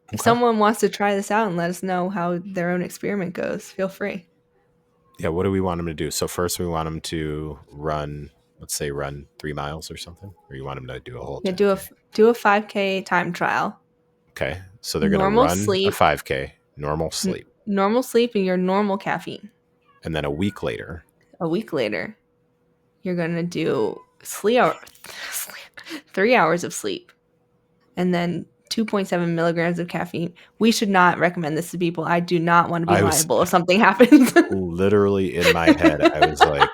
Speaker 2: If
Speaker 1: Okay.
Speaker 2: someone wants to try this out and let us know how their own experiment goes, feel free.
Speaker 1: Yeah. What do we want them to do? So first, we want them to run. Let's say run 3 miles or something, or you want them to do a whole
Speaker 2: Yeah,
Speaker 1: 10K.
Speaker 2: do a 5K time trial.
Speaker 1: Okay. So they're gonna
Speaker 2: Normal
Speaker 1: run a
Speaker 2: sleep,
Speaker 1: 5K, normal sleep,
Speaker 2: normal sleep and your normal caffeine.
Speaker 1: and then a week later,
Speaker 2: A week later, you're going to do 3 hours of sleep and then 2.7 milligrams of caffeine. We should not recommend this to people. I do not want to be
Speaker 1: I was
Speaker 2: liable if something happens.
Speaker 1: literally in my head. I was like,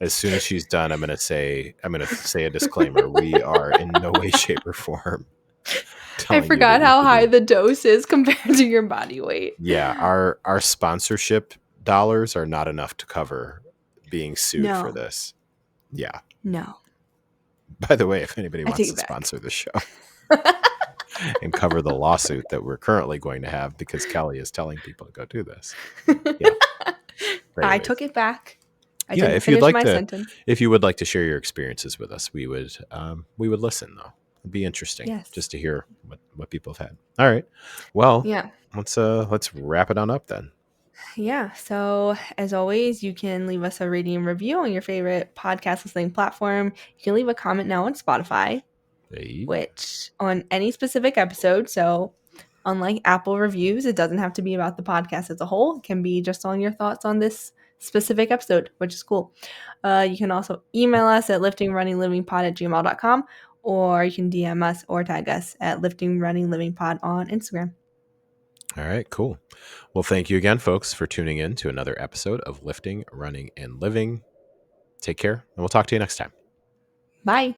Speaker 1: as soon as she's done, I'm gonna say a disclaimer. We are in no way, shape, or form
Speaker 2: I
Speaker 1: telling you that
Speaker 2: forgot
Speaker 1: you
Speaker 2: how
Speaker 1: should
Speaker 2: high
Speaker 1: do.
Speaker 2: the dose is compared to your body weight.
Speaker 1: Yeah, our sponsorship dollars are not enough to cover being sued for
Speaker 2: No,
Speaker 1: this. Yeah.
Speaker 2: no,
Speaker 1: By the way, if anybody
Speaker 2: I
Speaker 1: wants
Speaker 2: take
Speaker 1: to
Speaker 2: it back.
Speaker 1: sponsor the show and cover the lawsuit that we're currently going to have because Kelly is telling people to go do this. Yeah. But
Speaker 2: I took
Speaker 1: anyways,
Speaker 2: it back. I
Speaker 1: yeah,
Speaker 2: didn't
Speaker 1: if you'd
Speaker 2: finish
Speaker 1: like
Speaker 2: my
Speaker 1: to,
Speaker 2: sentence.
Speaker 1: if you would like to share your experiences with us, we would listen though. It'd be interesting
Speaker 2: Yes.
Speaker 1: just to hear what people have had. All right, well,
Speaker 2: Yeah.
Speaker 1: let's wrap it on up then.
Speaker 2: Yeah. So, as always, you can leave us a rating and review on your favorite podcast listening platform. You can leave a comment now on Spotify,
Speaker 1: Hey.
Speaker 2: which on any specific episode. So, unlike Apple reviews, it doesn't have to be about the podcast as a whole. It can be just on your thoughts on this specific episode, which is cool. You can also email us at liftingrunninglivingpod@gmail.com, or you can DM us or tag us at liftingrunninglivingpod on Instagram.
Speaker 1: All right, cool. Well, thank you again, folks, for tuning in to another episode of Lifting, Running, and Living. Take care, and we'll talk to you next time.
Speaker 2: Bye.